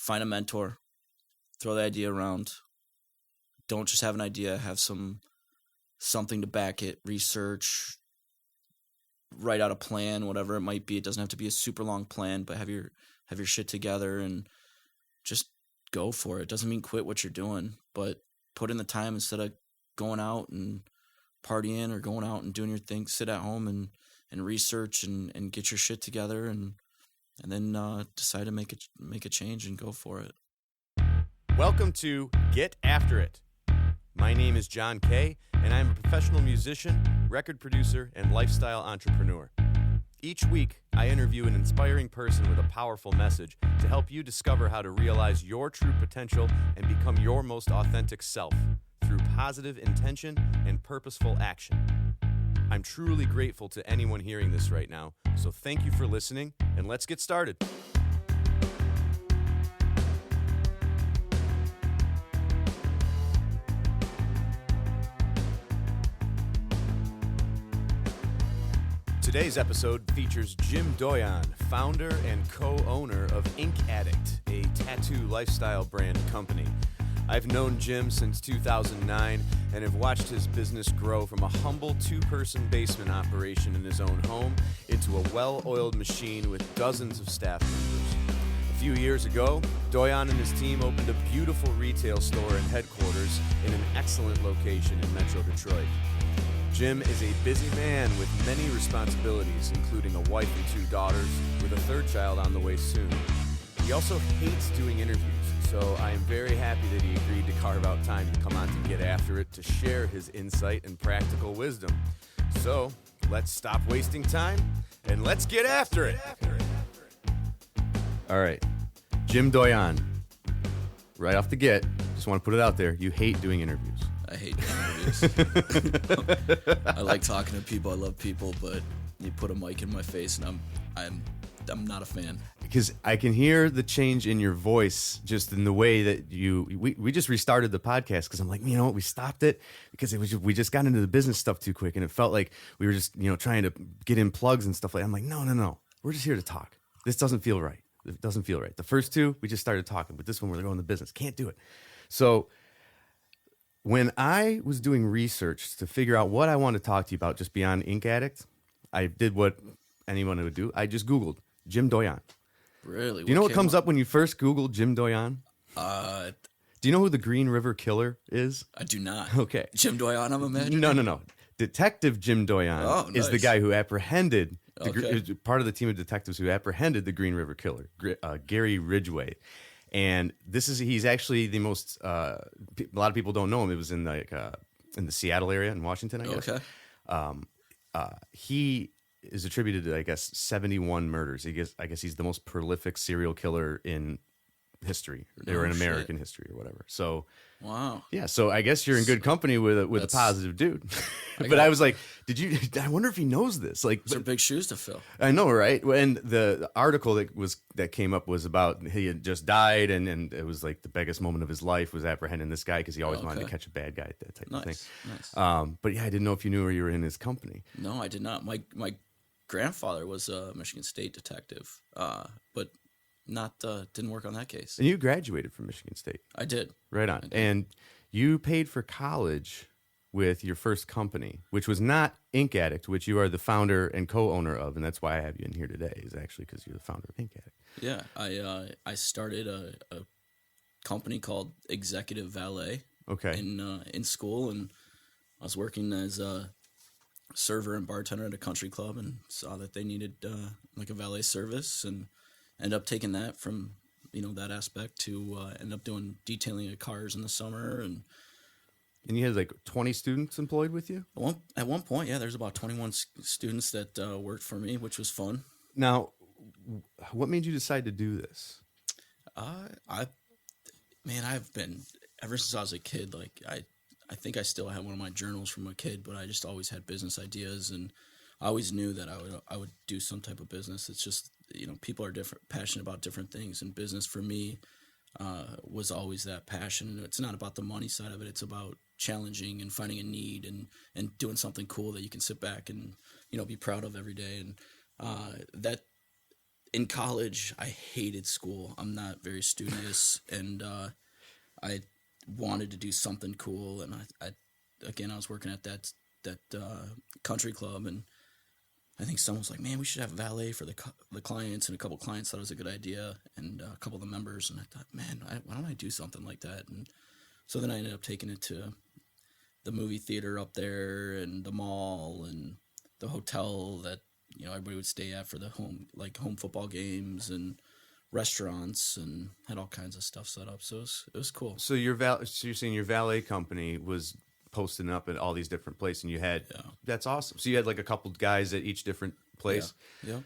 find a mentor, throw the idea around. Don't just have an idea, have something to back it, research, write out a plan, whatever it might be. It doesn't have to be a super long plan, but have your shit together and just go for it. It doesn't mean quit what you're doing, but put in the time instead of going out and partying or going out and doing your thing. Sit at home and research and get your shit together and then decide to make a change and go for it. Welcome to Get After It. My name is John Kay, and I'm a professional musician, record producer, and lifestyle entrepreneur. Each week, I interview an inspiring person with a powerful message to help you discover how to realize your true potential and become your most authentic self through positive intention and purposeful action. I'm truly grateful to anyone hearing this right now, so thank you for listening, and let's get started. Today's episode features Jim Doyon, founder and co-owner of InkAddict, a tattoo lifestyle brand company. I've known Jim since 2009 and have watched his business grow from a humble two-person basement operation in his own home into a well-oiled machine with dozens of staff members. A few years ago, Doyon and his team opened a beautiful retail store and headquarters in an excellent location in Metro Detroit. Jim is a busy man with many responsibilities, including a wife and two daughters, with a third child on the way soon. He also hates doing interviews, so I am very happy that he agreed to carve out time to come on to Get After It to share his insight and practical wisdom. So, let's stop wasting time, and let's get after it! All right, Jim Doyon, right off the get, just want to put it out there, you hate doing interviews. I hate doing interviews. I like talking to people. I love people, but you put a mic in my face, and I'm not a fan. Because I can hear the change in your voice, just in the way that we just restarted the podcast. Because I'm like, you know what, we stopped it because we just got into the business stuff too quick, and it felt like we were just trying to get in plugs and stuff like that. I'm like, no, we're just here to talk. This doesn't feel right. It doesn't feel right. The first two, we just started talking, but this one we're going to business. Can't do it. So when I was doing research to figure out what I want to talk to you about just beyond InkAddict, I did what anyone would do. I just Googled Jim Doyon. Really? Do you know what comes up when you first Google Jim Doyon? Do you know who the Green River Killer is? I do not. Okay. Jim Doyon, I'm imagining? No. Detective Jim Doyon is the guy who apprehended, part of the team of detectives who apprehended the Green River Killer, Gary Ridgway. And he's actually the most, a lot of people don't know him. It was in the Seattle area in Washington, I guess. Okay. He is attributed to, I guess, 71 murders. I guess he's the most prolific serial killer in history, or in American history, or whatever. So, wow. Yeah. So I guess you're in good company with a positive dude. But I was like, I wonder if he knows this. Like, those are big shoes to fill. I know, right? And the article that came up was about he had just died, and it was like the biggest moment of his life was apprehending this guy because he always wanted to catch a bad guy, that type of thing. Nice. But yeah, I didn't know if you knew or you were in his company. No, I did not. My grandfather was a Michigan State detective, but didn't work on that case. And you graduated from Michigan State. I did. Right on. And you paid for college with your first company, which was not InkAddict, which you are the founder and co-owner of, and that's why I have you in here today, is actually because you're the founder of InkAddict. Yeah, I started a company called Executive Valet. Okay. In school, and I was working as a server and bartender at a country club, and saw that they needed like a valet service, and ended up taking that from that aspect to end up doing detailing of cars in the summer. And you had like 20 students employed with you? At one point, yeah, there's about 21 students that worked for me, which was fun. Now, what made you decide to do this? I've been, ever since I was a kid, like I think I still have one of my journals from a kid, but I just always had business ideas, and I always knew that I would do some type of business. It's just, people are passionate about different things, and business for me was always that passion. It's not about the money side of it. It's about challenging and finding a need and doing something cool that you can sit back and, be proud of every day. And that in college, I hated school. I'm not very studious, and I wanted to do something cool. And I was working at that country club, and I think someone was like, "Man, we should have a valet for the clients." And a couple clients thought it was a good idea, and a couple of the members. And I thought, "Man, why don't I do something like that?" And so then I ended up taking it to the movie theater up there, and the mall, and the hotel that everybody would stay at for the home football games, and restaurants, and had all kinds of stuff set up. So it was cool. So you're saying your valet company was posting up at all these different places, and you had that's awesome. So you had like a couple guys at each different place. Yeah.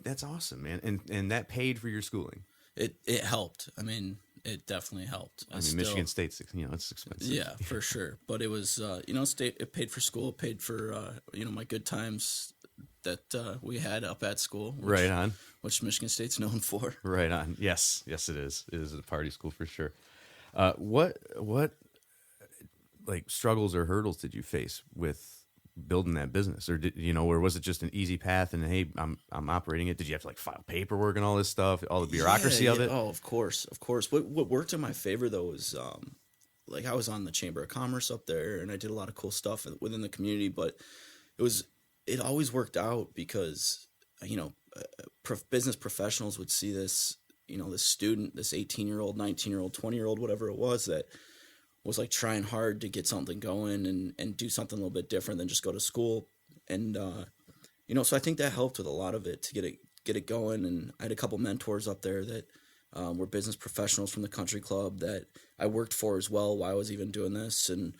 That's awesome, man. And that paid for your schooling. It helped. I mean, it definitely helped. Michigan State's it's expensive. Yeah, for sure. But it was it paid for school, it paid for my good times that we had up at school. Right on. Which Michigan State's known for. Right on. Yes, it is. It is a party school for sure. What like struggles or hurdles did you face with building that business, or was it just an easy path? And hey, I'm operating it. Did you have to like file paperwork and all this stuff, all the bureaucracy of it? Oh, of course. What worked in my favor though was I was on the Chamber of Commerce up there, and I did a lot of cool stuff within the community. But it always worked out because business professionals would see this this student, this 18-year-old, 19-year-old, 20-year-old, whatever it was, that was like trying hard to get something going and do something a little bit different than just go to school. And, so I think that helped with a lot of it to get it going. And I had a couple mentors up there that were business professionals from the country club that I worked for as well while I was even doing this. And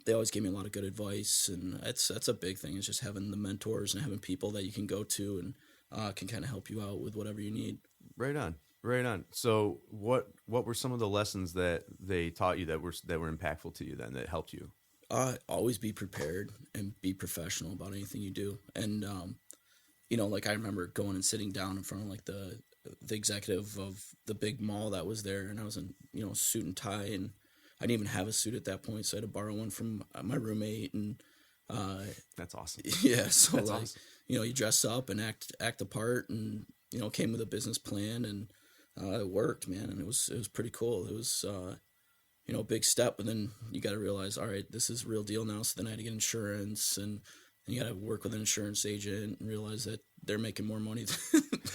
they always gave me a lot of good advice. And that's a big thing, is just having the mentors and having people that you can go to and can kind of help you out with whatever you need. Right on. So what were some of the lessons that they taught you that were impactful to you then, that helped you? Always be prepared and be professional about anything you do. And, I remember going and sitting down in front of like the executive of the big mall that was there, and I was in, suit and tie, and I didn't even have a suit at that point. So I had to borrow one from my roommate, and, that's awesome. Yeah. So that's awesome. You dress up and act the part, and, came with a business plan, and, it worked, man, and it was pretty cool. It was, a big step, but then you got to realize, all right, this is real deal now. So then I had to get insurance, and you got to work with an insurance agent and realize that they're making more money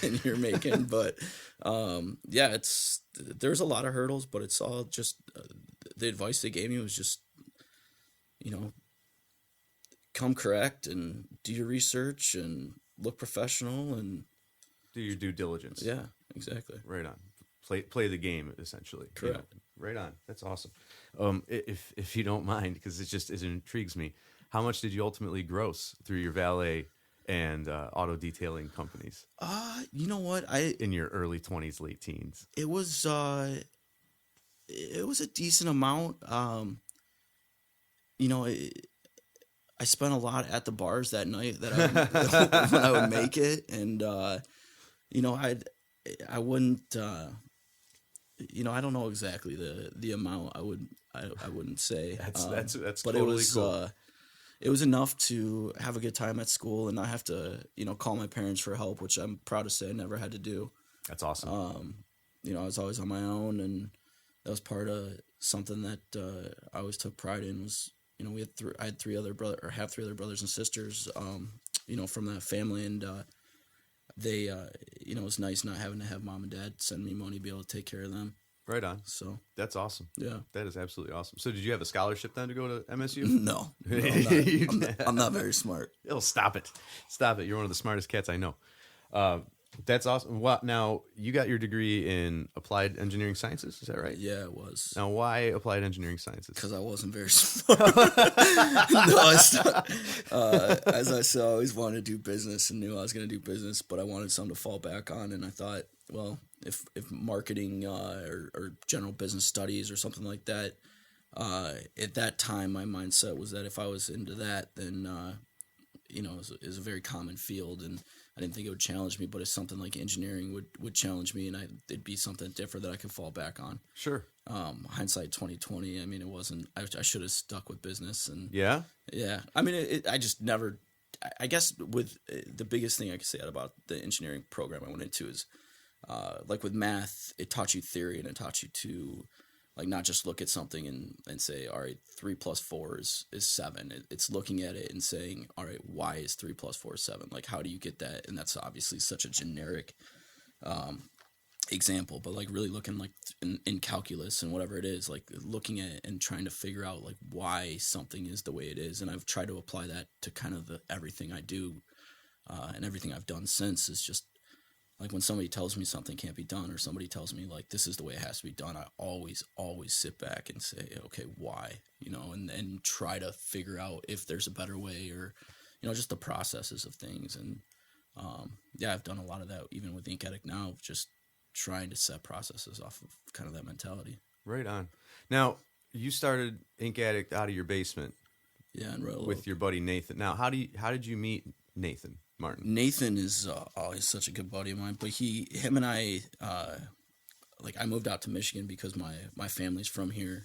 than you're making. But there's a lot of hurdles, but it's all just the advice they gave me was just, come correct and do your research and look professional and do your due diligence. Yeah, exactly. Right on. Play the game, essentially. Correct. Right on. That's awesome. If you don't mind, because it intrigues me, how much did you ultimately gross through your valet and auto detailing companies? You know what? In your early 20s, late teens. It was a decent amount. I spent a lot at the bars that night that when I would make it, and I wouldn't. I don't know exactly the amount. I wouldn't say. That's but totally it was cool. It was enough to have a good time at school and not have to call my parents for help, which I'm proud to say I never had to do. That's awesome. I was always on my own, and that was part of something that I always took pride in. Was I had three other brothers and sisters, from that family, and they, it was nice not having to have mom and dad send me money to be able to take care of them. Right on. So that's awesome. Yeah, that is absolutely awesome. So did you have a scholarship then to go to MSU? No, I'm not very smart. Oh, stop it. You're one of the smartest cats I know. That's awesome. Well, now you got your degree in applied engineering sciences. Is that right? Yeah, it was. Now, why applied engineering sciences? Because I wasn't very smart. As I said, I always wanted to do business and knew I was going to do business, but I wanted something to fall back on. And I thought, well, if marketing or general business studies or something like that, at that time, my mindset was that if I was into that, then it was a very common field, and I didn't think it would challenge me, but if something like engineering would challenge me, and it'd be something different that I could fall back on. Sure. Hindsight 2020. I mean, it wasn't. I should have stuck with business, and yeah. I mean, I just never. I guess with the biggest thing I could say about the engineering program I went into is like with math, it taught you theory and it taught you to like not just look at something and say, all right, 3 plus 4 is 7. It's looking at it and saying, all right, why is 3 plus 4 7? Like, how do you get that? And that's obviously such a generic example, but like really looking like in calculus and whatever it is, like looking at it and trying to figure out like why something is the way it is. And I've tried to apply that to kind of everything I do and everything I've done since is just like when somebody tells me something can't be done or somebody tells me like this is the way it has to be done, I always sit back and say, okay, why? You know, and try to figure out if there's a better way or, you know, just the processes of things. And yeah, I've done a lot of that even with InkAddict now, just trying to set processes off of kind of that mentality. Right on. Now, you started InkAddict out of your basement. Yeah, in Royal with Oak. your buddy Nathan. Now, how did you meet Nathan Martin? Nathan is always such a good buddy of mine, but him and I, like I moved out to Michigan because my family's from here,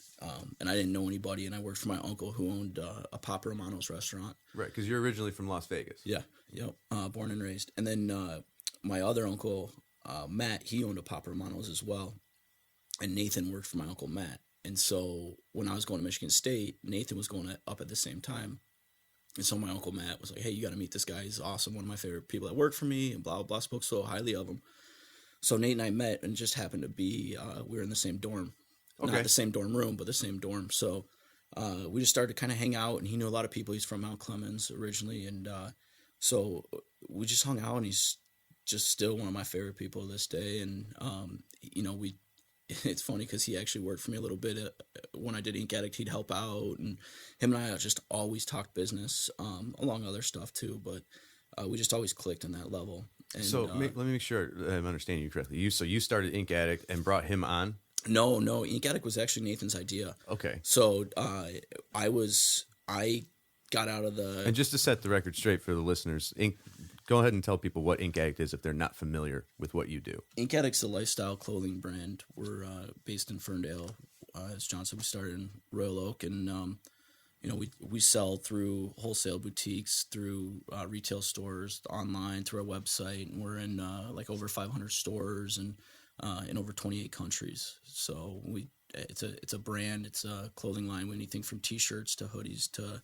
and I didn't know anybody, and I worked for my uncle who owned a Papa Romano's restaurant. Right, because you're originally from Las Vegas. Yeah, yep, born and raised. And then my other uncle, Matt, he owned a Papa Romano's as well, and Nathan worked for my uncle Matt. And so when I was going to Michigan State, Nathan was going up at the same time. And so my uncle Matt was like, hey, you got to meet this guy. He's awesome. One of my favorite people that work for me and blah, blah, blah. Spoke so highly of him. So Nate and I met and just happened to be, we were in the same dorm. Okay. Not the same dorm room, but the same dorm. So we just started to kind of hang out, and he knew a lot of people. He's from Mount Clemens originally. And so we just hung out, and he's just still one of my favorite people to this day. And, you know, it's funny because he actually worked for me a little bit when I did InkAddict. He'd help out, and him and I just always talked business, along other stuff too. But we just always clicked on that level. And, so let me make sure I'm understanding you correctly. So you started InkAddict and brought him on? No, InkAddict was actually Nathan's idea. Okay. So I got out of the. And just to set the record straight for the listeners, go ahead and tell people what InkAddict is if they're not familiar with what you do. InkAddict's a lifestyle clothing brand. We're based in Ferndale. As John said, we started in Royal Oak, and you know, we sell through wholesale boutiques, through retail stores, online, through our website, and we're in like over 500 stores and in over 28 countries. So it's a brand. It's a clothing line. Anything from T-shirts to hoodies to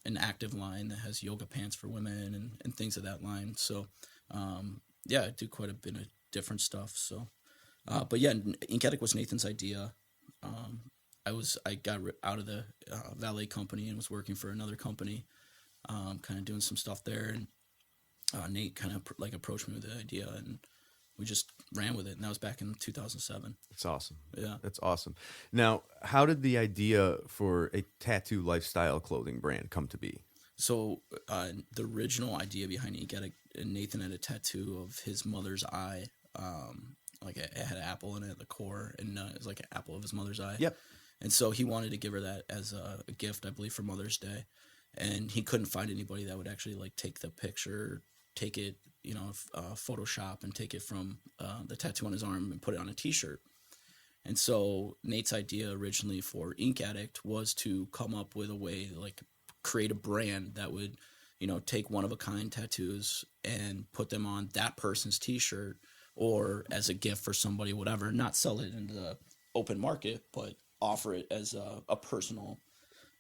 an active line that has yoga pants for women and things of that line. So, yeah, I do quite a bit of different stuff. So, but yeah, InkAddict was Nathan's idea. I got out of the valet company and was working for another company, kind of doing some stuff there. And Nate kind of like approached me with the idea, and we just ran with it. And that was back in 2007. That's awesome. Yeah. That's awesome. Now, how did the idea for a tattoo lifestyle clothing brand come to be? So the original idea behind InkAddict, Nathan had a tattoo of his mother's eye. Like it had an apple in it at the core, and it was like an apple of his mother's eye. Yep. And so he wanted to give her that as a gift, I believe, for Mother's Day. And he couldn't find anybody that would actually like take the picture, take it, you know, Photoshop and take it from the tattoo on his arm and put it on a T-shirt. And so Nate's idea originally for InkAddict was to come up with a way to like create a brand that would, you know, take one-of-a-kind tattoos and put them on that person's T-shirt or as a gift for somebody, whatever, not sell it in the open market, but offer it as a personal,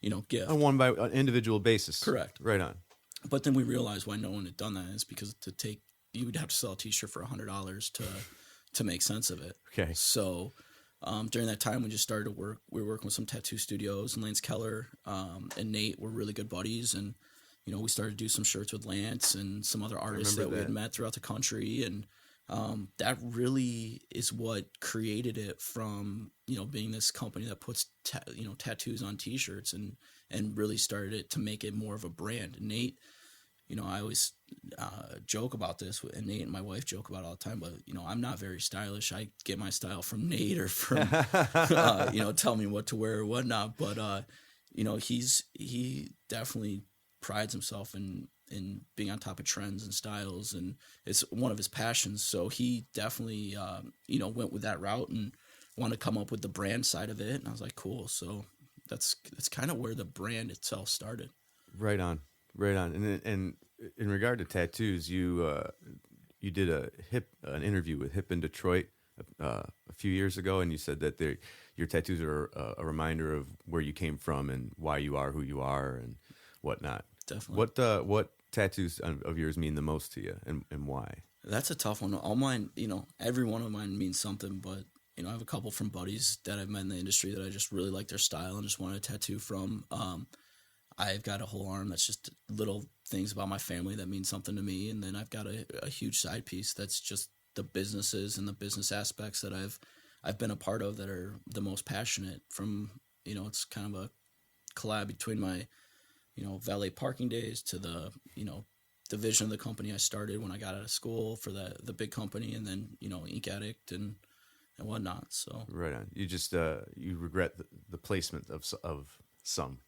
you know, gift. On an individual basis. Correct. Right on. But then we realized why no one had done that is because you would have to sell a T-shirt for $100 to make sense of it. Okay. So during that time, we just started to work. We were working with some tattoo studios, and Lance Keller and Nate were really good buddies. And, you know, we started to do some shirts with Lance and some other artists that we had met throughout the country. And that really is what created it from, you know, being this company that puts, tattoos on T-shirts and really started it to make it more of a brand. Nate, you know, I always joke about this, and Nate and my wife joke about it all the time, but, you know, I'm not very stylish. I get my style from Nate or from, tell me what to wear or whatnot. But, you know, he definitely prides himself in being on top of trends and styles, and it's one of his passions. So he definitely, went with that route and wanted to come up with the brand side of it. And I was like, cool. So that's kind of where the brand itself started. Right on. Right on. And in regard to tattoos, you did an interview with Hip in Detroit a few years ago, and you said that your tattoos are a reminder of where you came from and why you are who you are and whatnot. Definitely. What tattoos of yours mean the most to you, and why? That's a tough one. All mine, every one of mine means something, but I have a couple from buddies that I've met in the industry that I just really like their style and just wanted a tattoo from. I've got a whole arm that's just little things about my family that mean something to me, and then I've got a huge side piece that's just the businesses and the business aspects that I've been a part of that are the most passionate. From it's kind of a collab between my valet parking days to the vision of the company I started when I got out of school for the big company, and then InkAddict and whatnot. So right on. You just you regret the placement of some.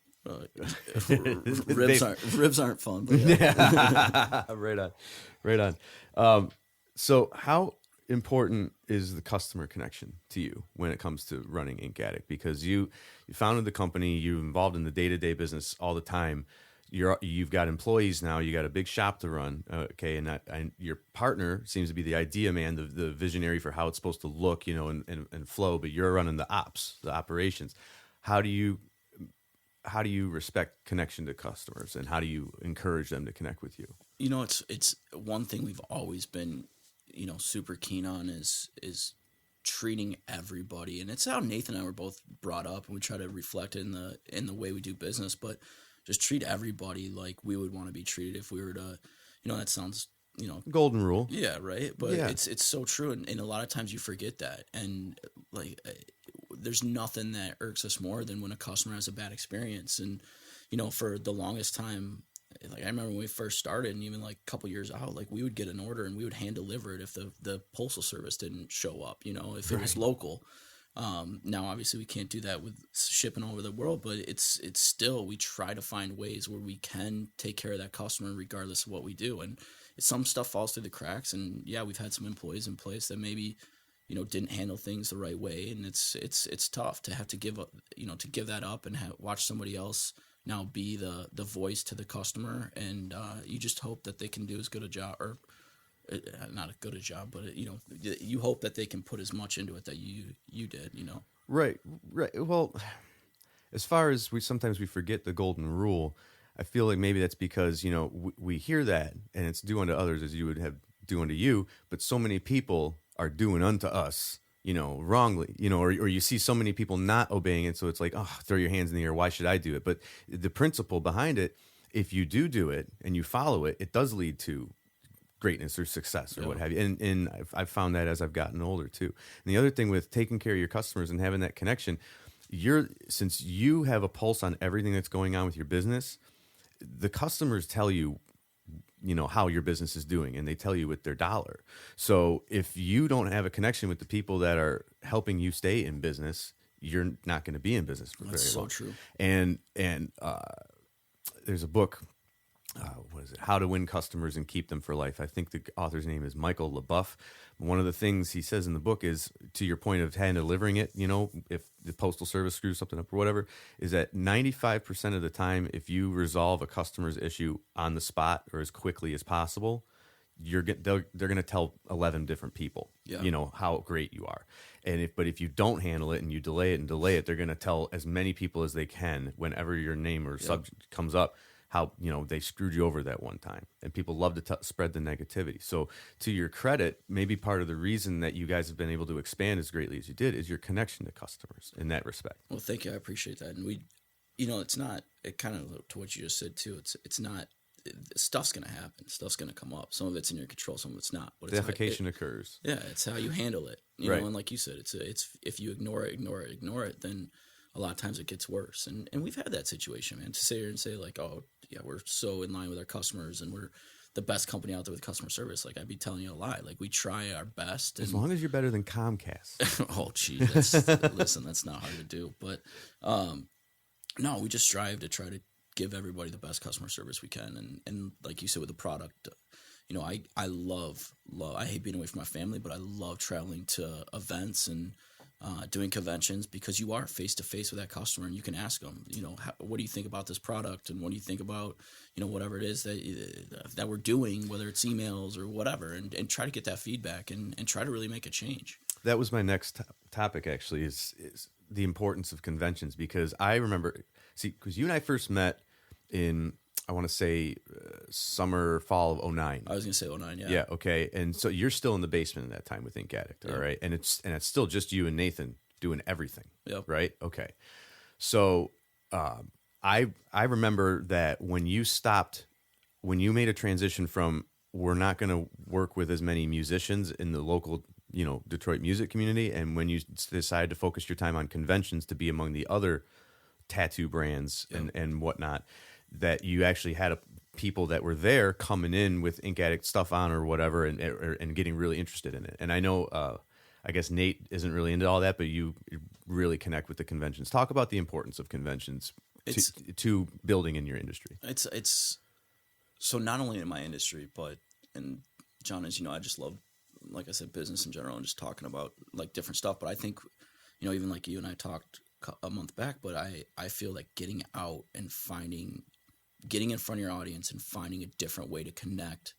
Ribs aren't fun. But yeah. Right on. So how important is the customer connection to you when it comes to running InkAddict? Because you founded the company, you're involved in the day-to-day business all the time. You've got employees now. You got a big shop to run, okay, and your partner seems to be the idea man, the visionary for how it's supposed to look, and flow. But you're running the operations. How do you respect connection to customers, and how do you encourage them to connect with you? It's one thing we've always been, super keen on is treating everybody, and it's how Nathan and I were both brought up, and we try to reflect it in the way we do business, but just treat everybody like we would want to be treated if we were to, that sounds, golden rule. Yeah, right. But yeah. It's so true, and a lot of times you forget that, and there's nothing that irks us more than when a customer has a bad experience. And for the longest time, I remember when we first started, and even a couple years out, we would get an order and we would hand deliver it if the postal service didn't show up, if it was local. Now obviously we can't do that with shipping all over the world, but it's still, we try to find ways where we can take care of that customer regardless of what we do. And some stuff falls through the cracks, and yeah, we've had some employees in place that maybe didn't handle things the right way, and it's tough to have to give up, to give that up and watch somebody else now be the voice to the customer, and you just hope that they can do as good a job, or not as good a job, but you hope that they can put as much into it that you did. Right. Well, as far as sometimes we forget the golden rule, I feel like maybe that's because we hear that, and it's do unto others as you would have do unto you, but so many people are doing unto us, wrongly, or you see so many people not obeying it. So it's like, oh, throw your hands in the air. Why should I do it? But the principle behind it, if you do it and you follow it, it does lead to greatness or success or what have you. And I've found that as I've gotten older too. And the other thing with taking care of your customers and having that connection, since you have a pulse on everything that's going on with your business, the customers tell you, how your business is doing, and they tell you with their dollar. So if you don't have a connection with the people that are helping you stay in business, you're not going to be in business for very long. That's so true. And there's a book, what is it? How to Win Customers and Keep Them for Life. I think the author's name is Michael LaBeouf. One of the things he says in the book is, to your point of hand delivering it, if the postal service screws something up or whatever, is that 95% of the time, if you resolve a customer's issue on the spot or as quickly as possible, they're going to tell 11 different people, how great you are. And if you don't handle it and you delay it, they're going to tell as many people as they can whenever your name or subject comes up, how they screwed you over that one time, and people love to spread the negativity. So to your credit, maybe part of the reason that you guys have been able to expand as greatly as you did is your connection to customers in that respect. Well, thank you. I appreciate that. And it's not, it kind of to what you just said too. It's not, stuff's going to happen. Stuff's going to come up. Some of it's in your control. Some of it's not. But Defecation occurs. Yeah. It's how you handle it. Right. And like you said, it's if you ignore it, then a lot of times it gets worse. And we've had that situation, man, to sit here and say oh yeah, we're so in line with our customers and we're the best company out there with customer service. I'd be telling you a lie. We try our best. As long as you're better than Comcast. Oh, gee, listen, that's not hard to do. But no, we just strive to try to give everybody the best customer service we can. And like you said, with the product, I love, I hate being away from my family, but I love traveling to events and doing conventions, because you are face to face with that customer, and you can ask them, what do you think about this product, and what do you think about, whatever it is that we're doing, whether it's emails or whatever, and try to get that feedback and try to really make a change. That was my next topic, actually, is the importance of conventions, because I remember, because you and I first met in, I want to say summer, fall of 2009. I was going to say 2009, yeah. Yeah, okay. And so you're still in the basement at that time with InkAddict, all right? And it's still just you and Nathan doing everything, right? Okay. So I remember that when you made a transition from, we're not going to work with as many musicians in the local, Detroit music community, and when you decided to focus your time on conventions to be among the other tattoo brands and whatnot, that you actually had people that were there coming in with InkAddict stuff on or whatever, and getting really interested in it. And I know, I guess Nate isn't really into all that, but you really connect with the conventions. Talk about the importance of conventions to building in your industry. It's so not only in my industry, but, and John, as you know, I just love, like I said, business in general and just talking about like different stuff. But I think, even like you and I talked a month back, but I feel like getting out and getting in front of your audience and finding a different way to connect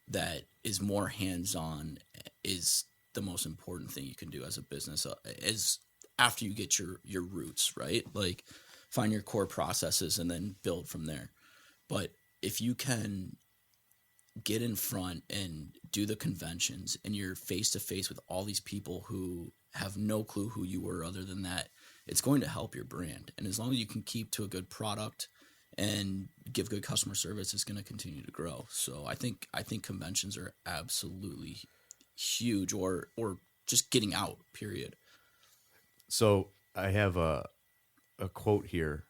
that is more hands-on is the most important thing you can do as a business, is after you get your roots, right? Like find your core processes and then build from there. But if you can get in front and do the conventions and you're face to face with all these people who have no clue who you were other than that, it's going to help your brand. And as long as you can keep to a good product and give good customer service, it's going to continue to grow. So I think conventions are absolutely huge, or just getting out, period. So I have a quote here.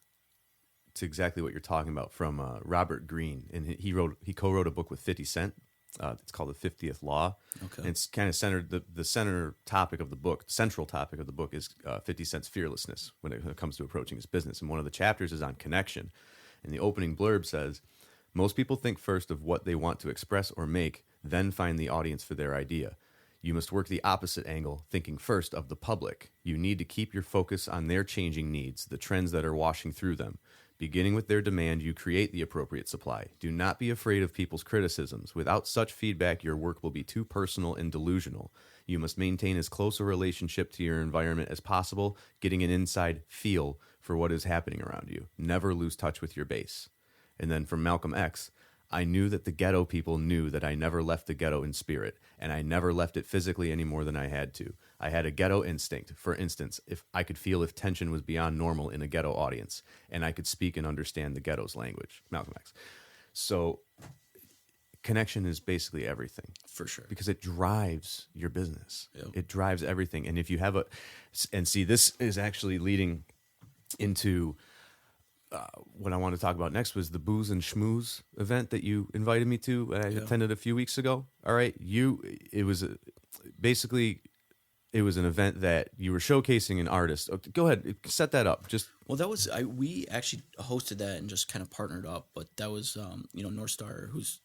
It's exactly what you're talking about, from Robert Greene, and he co-wrote a book with 50 Cent. It's called The 50th Law. Okay. And it's kind of centered, the central topic of the book is 50 Cent's fearlessness when it comes to approaching his business. And one of the chapters is on connection. And the opening blurb says, most people think first of what they want to express or make, then find the audience for their idea. You must work the opposite angle, thinking first of the public. You need to keep your focus on their changing needs, the trends that are washing through them. Beginning with their demand, you create the appropriate supply. Do not be afraid of people's criticisms. Without such feedback, your work will be too personal and delusional. You must maintain as close a relationship to your environment as possible, getting an inside feel for what is happening around you. Never lose touch with your base. And then from Malcolm X, I knew that the ghetto people knew that I never left the ghetto in spirit, and I never left it physically any more than I had to. I had a ghetto instinct. For instance, if I could feel if tension was beyond normal in a ghetto audience, and I could speak and understand the ghetto's language. Malcolm X. So connection is basically everything. For sure. Because it drives your business. Yep. It drives everything. And if you have this is actually leading into what I want to talk about next was the Booze and Schmooze event that you invited me to. I attended a few weeks ago. All right. It was an event that you were showcasing an artist. Okay, go ahead, set that up. We actually hosted that and just kind of partnered up, but that was North Star, who's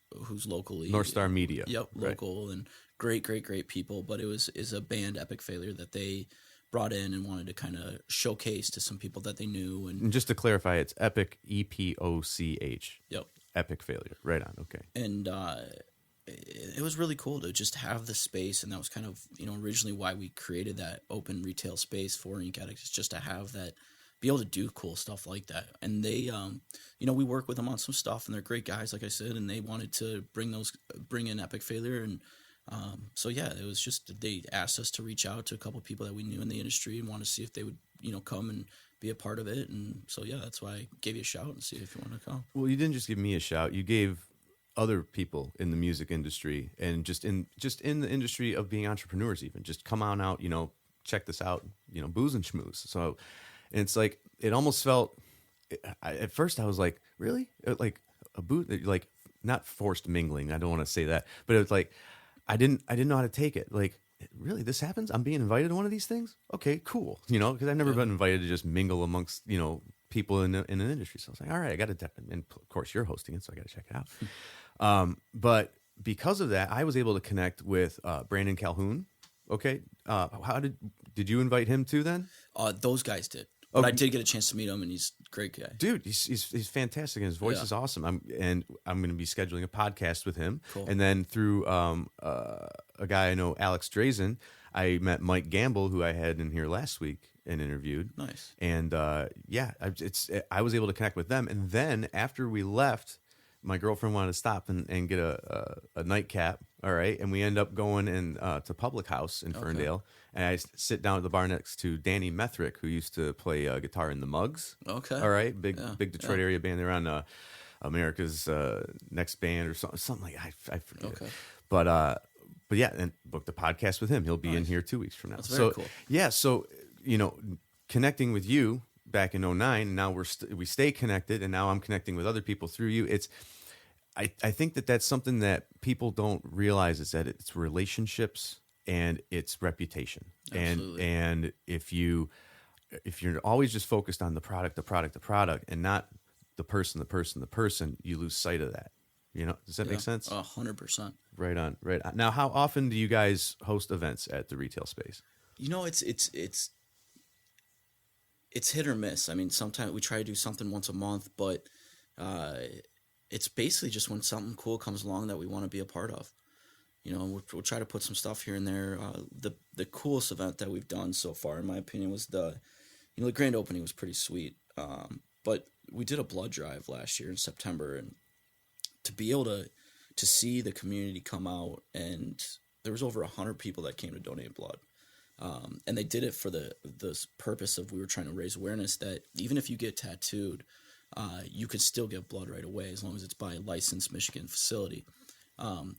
locally North Star Media. Yep, local, right. And great people. But is a band, Epic Failure, that they brought in and wanted to kind of showcase to some people that they knew. And just to clarify, it's Epic, EPOCH. Yep. Epic Failure. Right on. Okay. And it was really cool to just have the space, and that was kind of originally why we created that open retail space for InkAddict, is just to have that, be able to do cool stuff like that. And they we work with them on some stuff, and they're great guys, like I said, and they wanted to bring in Epic Failure. And it was just, they asked us to reach out to a couple of people that we knew in the industry and want to see if they would come and be a part of it. And so that's why I gave you a shout and see if you want to come. Well, you didn't just give me a shout, you gave other people in the music industry and just in the industry of being entrepreneurs, even just come on out, check this out, Booze and Schmooze. So, and it's like, it almost felt, at first I was like, really? Like a booze, like not forced mingling. I don't want to say that, but it was like, I didn't know how to take it. Like, really, this happens? I'm being invited to one of these things? Okay, cool. Because I've never been invited to just mingle amongst, people in an industry. So I was like, all right, I got to, and of course you're hosting it, so I got to check it out. But because of that, I was able to connect with Brandon Calhoun. Okay. Did you invite him too then? Those guys did. But I did get a chance to meet him, and he's a great guy. Dude, he's fantastic, and his voice is awesome. I'm going to be scheduling a podcast with him. Cool. And then through a guy I know, Alex Drazen, I met Mike Gamble, who I had in here last week and interviewed. Nice. And I was able to connect with them. And then after we left, my girlfriend wanted to stop and get a nightcap. All right, and we end up going to Public House in Ferndale, and I sit down at the bar next to Danny Methrick, who used to play guitar in the Mugs. Okay, all right, big Detroit area band. They're on America's Next Band or something like I forget. Okay, but yeah, and booked the podcast with him. He'll be in here 2 weeks from now. That's very cool. Yeah, so connecting with you back in 2009, now we stay connected, and now I'm connecting with other people through you. I think that's something that people don't realize, is that it's relationships and it's reputation. Absolutely. And if you're always just focused on the product, and not the person, you lose sight of that. Does that make sense? 100%. Right on. Now, how often do you guys host events at the retail space? It's hit or miss. I mean, sometimes we try to do something once a month, but it's basically just when something cool comes along that we want to be a part of. We'll try to put some stuff here and there. The coolest event that we've done so far, in my opinion, was the grand opening was pretty sweet. But we did a blood drive last year in September, and to be able to see the community come out, and there was over 100 people that came to donate blood. And they did it for the purpose of, we were trying to raise awareness that even if you get tattooed, you can still get blood right away as long as it's by a licensed Michigan facility,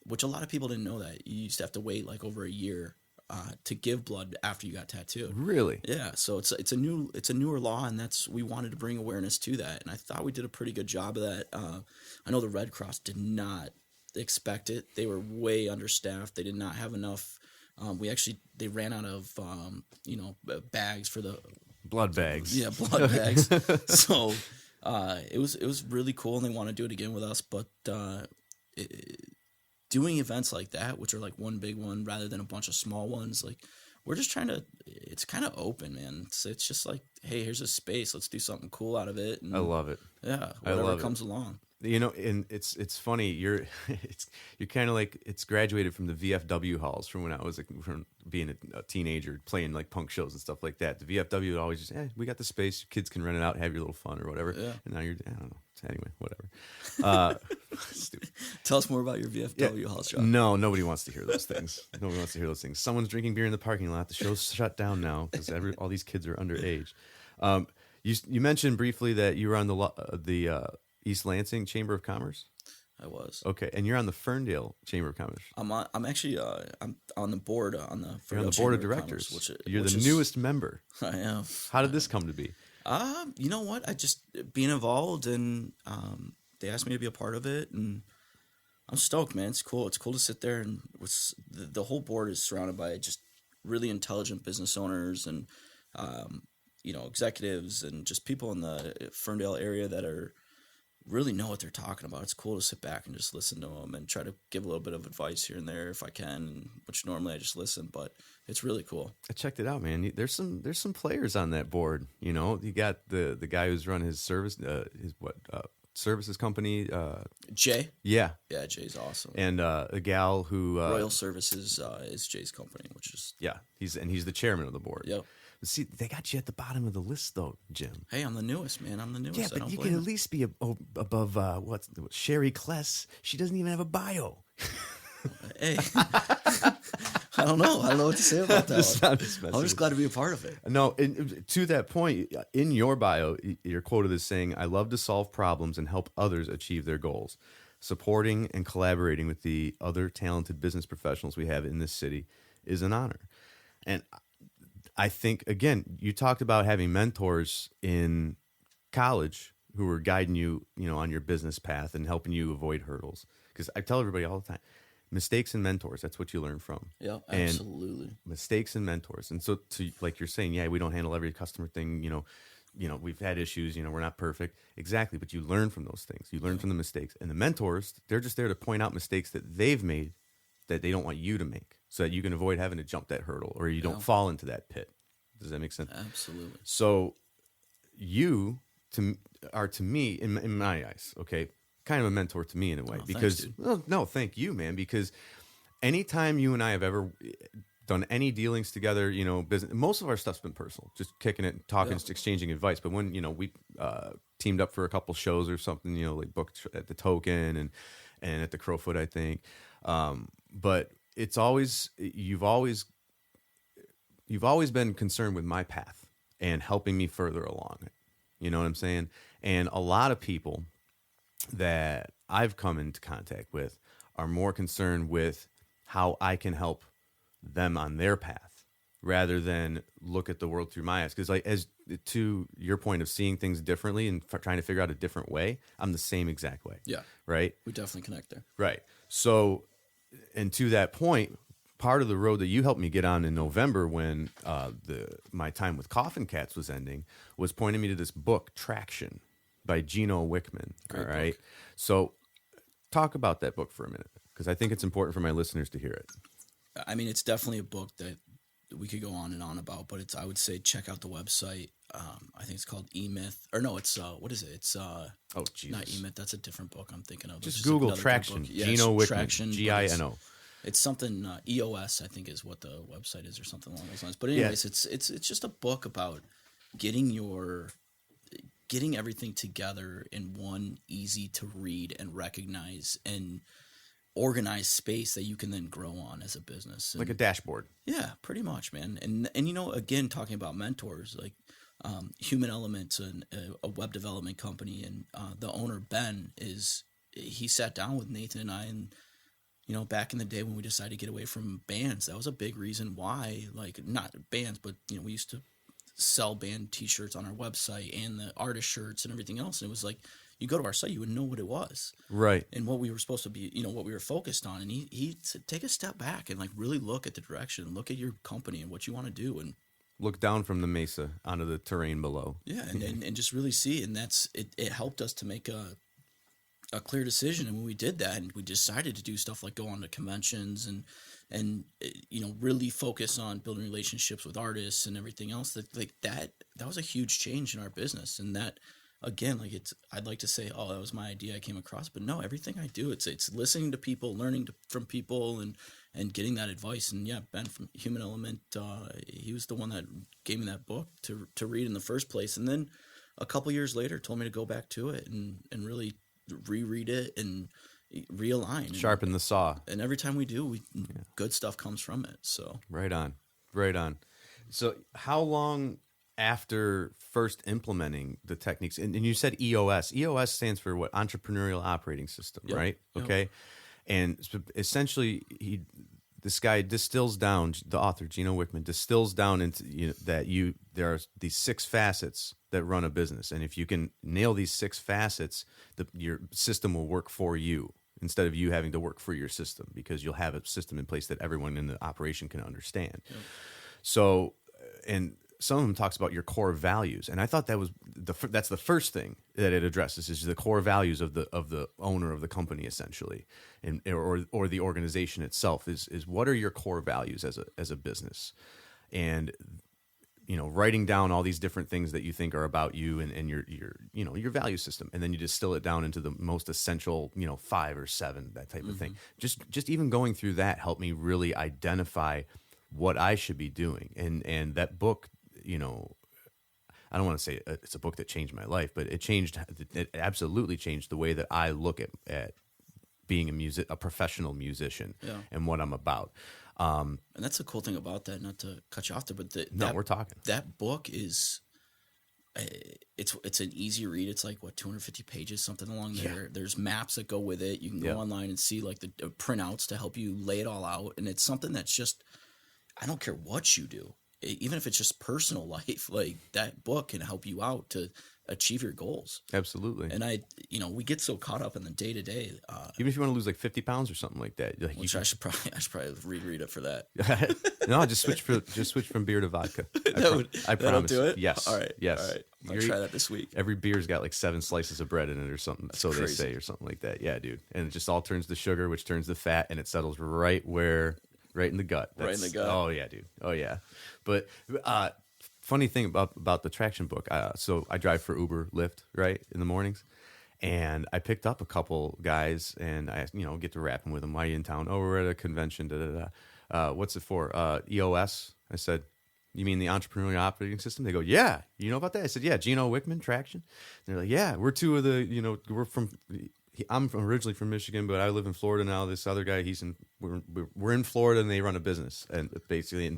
which a lot of people didn't know that. You used to have to wait like over a year to give blood after you got tattooed. Really? Yeah. So it's a newer law, and we wanted to bring awareness to that, and I thought we did a pretty good job of that. I know the Red Cross did not expect it. They were way understaffed. They did not have enough. They ran out of bags for the blood bags. Yeah, blood bags. So it was really cool, and they want to do it again with us. But doing events like that, which are like one big one rather than a bunch of small ones, like we're just trying to. It's kind of open, man. It's just like, hey, here's a space. Let's do something cool out of it. And, I love it. Yeah, whatever comes along. And it's funny. You're kind of like, it's graduated from the VFW halls from when I was from being a teenager playing like punk shows and stuff like that. The VFW would always just, we got the space, kids can rent it out, have your little fun or whatever. Yeah. And now I don't know. Anyway, whatever. Stupid. Tell us more about your VFW hall shop. No, nobody wants to hear those things. Nobody wants to hear those things. Someone's drinking beer in the parking lot. The show's shut down now because all these kids are underage. You mentioned briefly that you were on the East Lansing Chamber of Commerce. I was. Okay, and you're on the Ferndale Chamber of Commerce. I'm actually I'm on the board on the Ferndale You're on the board Chamber of directors. Commerce, You're the newest member. I am. How did this come to be? You know what? I just being involved, and they asked me to be a part of it, and I'm stoked, man. It's cool. It's cool to sit there, and the whole board is surrounded by just really intelligent business owners and executives and just people in the Ferndale area that really know what they're talking about. It's cool to sit back and just listen to them and try to give a little bit of advice here and there if I can, which normally I just listen, but it's really cool. I checked it out, man. There's some players on that board. You got the guy who's run his services company. Jay? Yeah. Yeah, Jay's awesome. And a gal who Royal Services is Jay's company, which is he's the chairman of the board. Yep. See, they got you at the bottom of the list, though, Jim. Hey, I'm the newest, man. I'm the newest. Yeah, but you can at least be above what Sherry Kless. She doesn't even have a bio. Hey, I don't know what to say about that. I'm just glad to be a part of it. No, to that point, in your bio, you're quoted as saying, "I love to solve problems and help others achieve their goals. Supporting and collaborating with the other talented business professionals we have in this city is an honor." And I think, again, you talked about having mentors in college who were guiding you, on your business path and helping you avoid hurdles. Because I tell everybody all the time, mistakes and mentors, that's what you learn from. Yeah, absolutely. And mistakes and mentors. And so, like you're saying, we don't handle every customer thing, we've had issues, we're not perfect. Exactly, but you learn from those things. You learn from the mistakes. And the mentors, they're just there to point out mistakes that they've made that they don't want you to make, so that you can avoid having to jump that hurdle or you don't fall into that pit. Does that make sense? Absolutely. So you are to me, in my eyes, okay, kind of a mentor to me in a way. Because thanks, dude. well, no, thank you, man. Because anytime you and I have ever done any dealings together, business, most of our stuff's been personal, just kicking it, talking, exchanging advice. But when we teamed up for a couple shows or something, like booked at the Token and at the Crowfoot, I think. But it's always you've always been concerned with my path and helping me further along it. You know what I'm saying? And a lot of people that I've come into contact with are more concerned with how I can help them on their path rather than look at the world through my eyes. Because as to your point of seeing things differently and trying to figure out a different way, I'm the same exact way. Yeah. Right? We definitely connect there. Right. So, and to that point, part of the road that you helped me get on in November when my time with Coffin Cats was ending was pointing me to this book, Traction, by Gino Wickman. Great all right. book. So talk about that book for a minute, because I think it's important for my listeners to hear it. I mean, it's definitely a book that we could go on and on about, but I would say check out the website. I think it's called E-Myth. Or no, it's, what is it? It's oh, Jesus. not E-Myth. That's a different book I'm thinking of. Just It's Google another good Traction. book. Yeah, Gino it's Wickman. Traction, but Gino. It's something, EOS, I think is what the website is, or something along those lines. But anyways, it's just a book about getting everything together in one easy to read and recognize and organized space that you can then grow on as a business. And, Like a dashboard. yeah, pretty much, man. And again, talking about mentors, like Human Elements, and a web development company, and the owner, Ben, he sat down with Nathan and I, and back in the day when we decided to get away from bands, that was a big reason why, like, not bands, but we used to sell band t-shirts on our website and the artist shirts and everything else. And it was like, you go to our site, you would know what it was. Right. And what we were supposed to be, what we were focused on. And he said, take a step back and like really look at the direction, look at your company and what you want to do. And look down from the mesa onto the terrain below. Yeah. And just really see. And it helped us to make a clear decision. And when we did that, and we decided to do stuff like go on to conventions and really focus on building relationships with artists and everything else, that was a huge change in our business. And that, again, like, I'd like to say, oh, that was my idea I came across, but no, everything I do, it's listening to people, learning from people, and getting that advice. And yeah, Ben from Human Element, he was the one that gave me that book to read in the first place. And then a couple years later told me to go back to it and really reread it and realign, sharpen the saw. And every time we do, good stuff comes from it. So right on. So how long after first implementing the techniques, and you said EOS stands for what? Entrepreneurial Operating System, yep. Right? Okay. Yep. And essentially this guy distills down, the author Gino Wickman distills down into there are these 6 facets that run a business, and if you can nail these 6 facets, your system will work for you instead of you having to work for your system, because you'll have a system in place that everyone in the operation can understand. Yep. So, and some of them talks about your core values, and I thought that's the first thing that it addresses, is the core values of the owner of the company, essentially, and or the organization itself. Is what are your core values as a business, and writing down all these different things that you think are about you and your value system, and then you distill it down into the most essential 5 or 7, that type of thing. Just even going through that helped me really identify what I should be doing, and that book. I don't want to say it's a book that changed my life, but it absolutely changed the way that I look at being a professional musician, and what I'm about. And that's the cool thing about that, not to cut you off there, but we're talking. That book is, it's an easy read. It's like 250 pages, something along there. Yeah. There's maps that go with it. You can go online and see like the printouts to help you lay it all out. And it's something that's just, I don't care what you do. Even if it's just personal life, like that book can help you out to achieve your goals. Absolutely. And we get so caught up in the day to day. Even if you want to lose like 50 pounds or something like that, I should probably reread it for that. No, just switch from beer to vodka. I promise. Do it. Yes. All right. Yes. All right. I'll try that this week. Every beer's got like 7 slices of bread in it or something. That's crazy. They say, or something like that. Yeah, dude. And it just all turns to sugar, which turns to fat, and it settles right in the gut. Right in the gut. Oh yeah, dude. Oh yeah. But funny thing about the traction book. So I drive for Uber, Lyft, right, in the mornings. And I picked up a couple guys, and I, get to rapping with them. Why are you in town? Oh, we're at a convention. Da, da, da. What's it for? EOS. I said, you mean the Entrepreneurial Operating System? They go, yeah. You know about that? I said, yeah. Gino Wickman, Traction. And they're like, yeah. We're two of the. I'm originally from Michigan, but I live in Florida now. This other guy, we're in Florida, and they run a business, and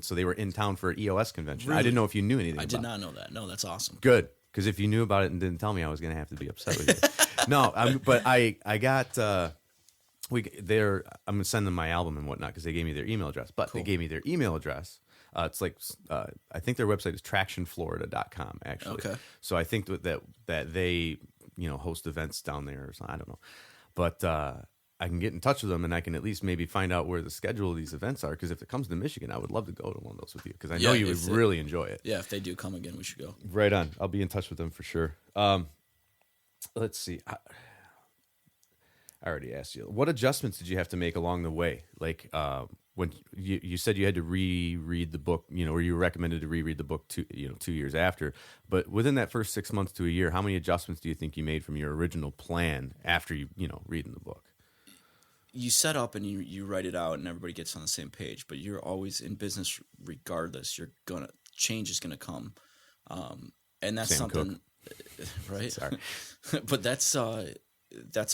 so they were in town for an EOS convention. Really? I didn't know if you knew anything. I did not know that. No, that's awesome. Good. Because if you knew about it and didn't tell me, I was going to have to be upset with you. No, but I got I'm going to send them my album and whatnot because they gave me their email address. But Cool. They gave me their email address. It's like I think their website is tractionflorida.com actually. Okay. So I think that they host events down there or something. I don't know, but I can get in touch with them and I can at least maybe find out where the schedule of these events are. Because if it comes to Michigan, I would love to go to one of those with you because I know you would really enjoy it. Yeah, if they do come again, we should go. Right on. I'll be in touch with them for sure. Let's see. I already asked you. What adjustments did you have to make along the way? Like when you said you had to reread the book, or you were recommended to reread the book 2 years after. But within that first 6 months to a year, how many adjustments do you think you made from your original plan after reading the book? You set up and you write it out and everybody gets on the same page, but you're always in business regardless. Change is gonna come. And that's Sam something, right? Sorry. But that's a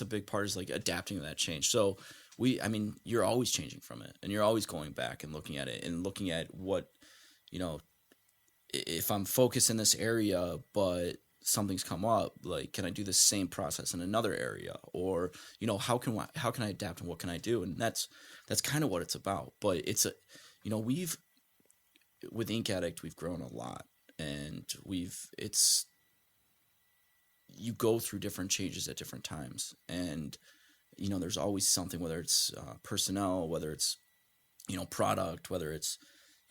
big part is like adapting to that change. So you're always changing from it and you're always going back and looking at it and looking at what, if I'm focused in this area, but something's come up, like, can I do the same process in another area? Or, how can I adapt and what can I do? And that's kind of what it's about. But it's with InkAddict, we've grown a lot and you go through different changes at different times. And, there's always something, whether it's personnel, whether it's, product, whether it's,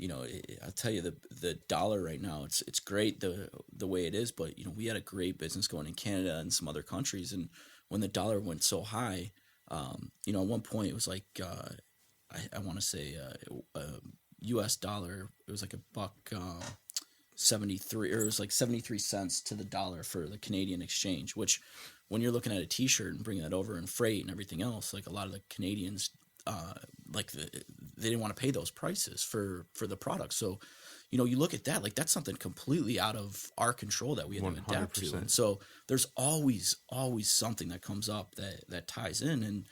I'll tell you the dollar right now, it's great the way it is, but we had a great business going in Canada and some other countries, and when the dollar went so high, at one point it was like I want to say U.S. dollar, it was like $1.73, or it was like 73 cents to the dollar for the Canadian exchange. Which, when you're looking at a T-shirt and bringing that over in freight and everything else, like a lot of the Canadians. They didn't want to pay those prices for the product. So, you look at that, like that's something completely out of our control that we had to adapt to. And so there's always something that comes up that ties in. And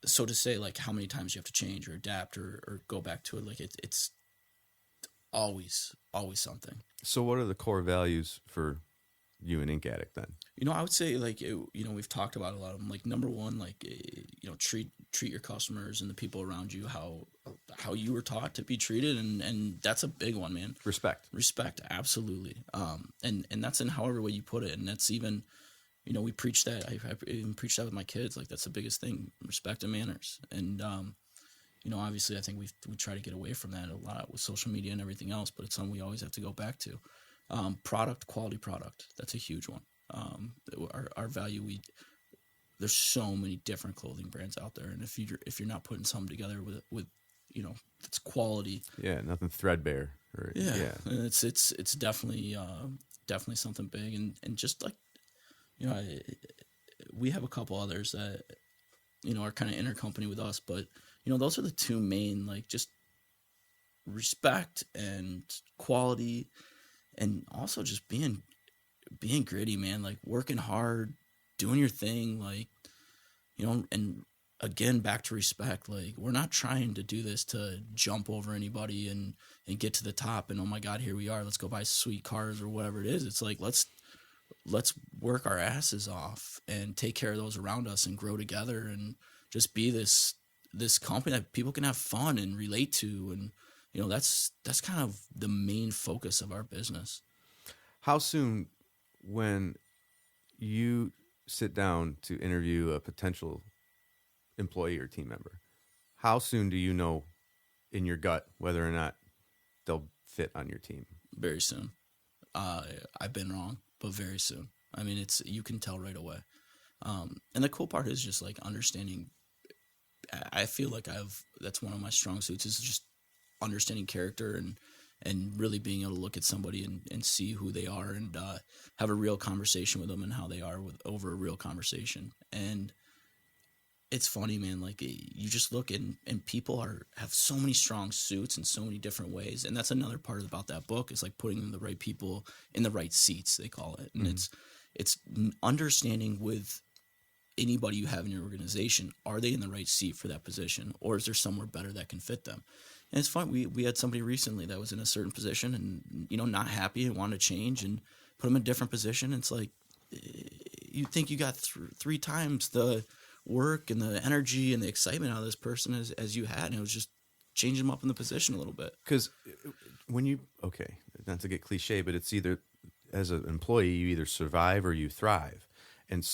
so to say, like, how many times you have to change or adapt or go back to it, like it's always something. So what are the core values for you and InkAddict then? I would say, like, we've talked about a lot of them. Like, number one, like, treat your customers and the people around you how you were taught to be treated, and that's a big one, man. Respect, absolutely. And that's in however way you put it, and that's even, we preach that. I even preach that with my kids. Like, that's the biggest thing: respect and manners. And obviously, I think we try to get away from that a lot with social media and everything else, but it's something we always have to go back to. Quality product. That's a huge one. Our value, there's so many different clothing brands out there, and if you're not putting something together with it's quality. Yeah, nothing threadbare. Yeah. It's definitely something big, and just like we have a couple others that are kind of intercompany with us, but those are the two main, like, just respect and quality, and also just being gritty, man, like working hard, doing your thing, like, and again, back to respect. Like, we're not trying to do this to jump over anybody and get to the top and, oh my God, here we are, let's go buy sweet cars or whatever it is. It's like, let's work our asses off and take care of those around us and grow together and just be this company that people can have fun and relate to. And, that's kind of the main focus of our business. How soon, when you sit down to interview a potential employee or team member, how soon do you know in your gut whether or not they'll fit on your team? Very soon. I've been wrong, but very soon. I mean, you can tell right away. And the cool part is just like understanding. I feel like that's one of my strong suits, is just understanding character and really being able to look at somebody and see who they are and have a real conversation with them and how they are over a real conversation. And it's funny, man, like you just look and people have so many strong suits in so many different ways. And that's another part about that book is like putting the right people in the right seats, they call it. And it's understanding with anybody you have in your organization, are they in the right seat for that position, or is there somewhere better that can fit them? And it's fun. We had somebody recently that was in a certain position and, not happy and wanted to change and put them in a different position. It's like, you think you got three times the work and the energy and the excitement out of this person as you had. And it was just changing them up in the position a little bit. Because when not to get cliche, but it's either, as an employee, you either survive or you thrive. And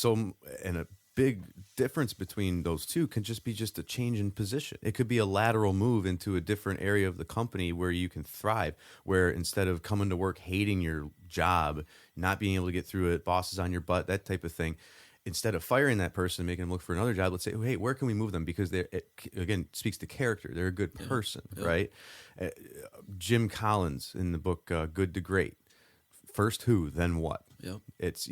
a big difference between those two can just be a change in position. It could be a lateral move into a different area of the company where you can thrive, where instead of coming to work hating your job, not being able to get through it, bosses on your butt, that type of thing, instead of firing that person and making them look for another job, let's say, hey, where can we move them? Because it again speaks to character. They're a good person, right? Jim Collins in the book Good to Great. First who, then what? Yep. It's,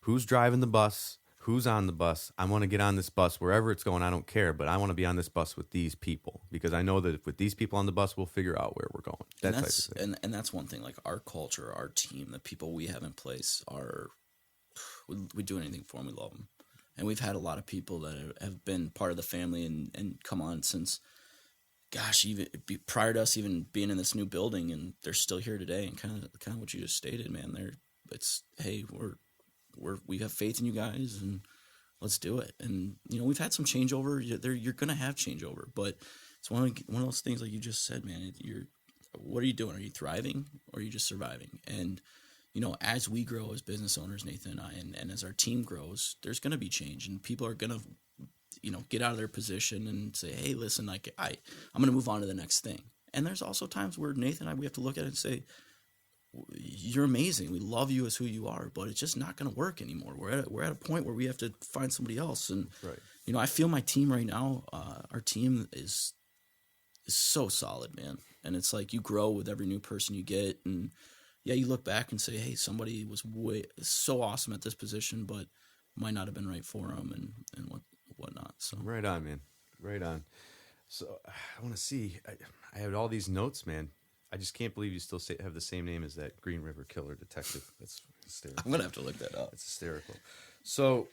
who's driving the bus, who's on the bus. I want to get on this bus wherever it's going. I don't care, but I want to be on this bus with these people because I know that if with these people on the bus, we'll figure out where we're going. That type of thing. And that's one thing, like our culture, our team, the people we have in place we do anything for them. We love them. And we've had a lot of people that have been part of the family and come on since, gosh, even prior to us even being in this new building, and they're still here today. And kind of what you just stated, man. Hey, we have faith in you guys, and let's do it. And we've had some changeover. You're gonna have changeover, but it's one of those things like you just said, man. What are you doing? Are you thriving, or are you just surviving? And as we grow as business owners, Nathan and I, and as our team grows, there's going to be change, and people are going to, get out of their position and say, hey, listen, like I'm going to move on to the next thing. And there's also times where Nathan and I, we have to look at it and say, you're amazing. We love you as who you are, but it's just not going to work anymore. We're at a point where we have to find somebody else. And, right. I feel my team right now, our team is so solid, man. And it's like you grow with every new person you get, and yeah, you look back and say, hey, somebody was so awesome at this position, but might not have been right for them and whatnot. So right on, man. Right on. So I want to see. I had all these notes, man. I just can't believe you still have the same name as that Green River Killer detective. That's hysterical. I'm going to have to look that up. It's hysterical. So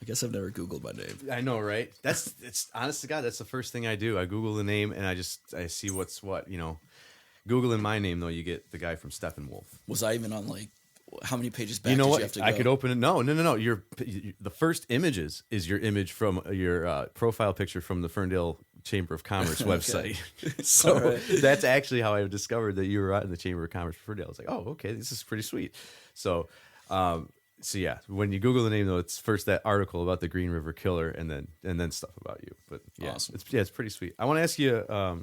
I guess I've never Googled my name. I know, right? It's honest to God, that's the first thing I do. I Google the name and I see what's what, Googling my name, though, you get the guy from Steppenwolf. Was I even on, how many pages back you know did what? you have to go? I could open it. No. The first images is your image from your profile picture from the Ferndale Chamber of Commerce website. So that's actually how I discovered that you were out in the Chamber of Commerce for Ferndale. It's like, oh, okay, this is pretty sweet. So yeah, when you Google the name, though, it's first that article about the Green River Killer and then stuff about you. But yeah, awesome. It's pretty sweet. I want to ask you a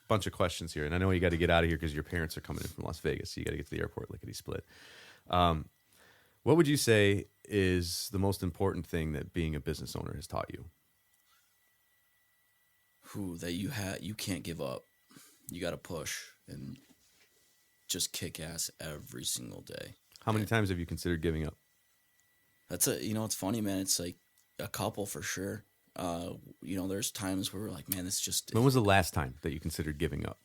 bunch of questions here, and I know you got to get out of here because your parents are coming in from Las Vegas, so you got to get to the airport lickety split. What would you say is the most important thing that being a business owner has taught you? That you can't give up. You got to push and just kick ass every single day. How many times have you considered giving up? It's funny, man. It's like a couple for sure. There's times where we're like, man, this just... When was the last time that you considered giving up?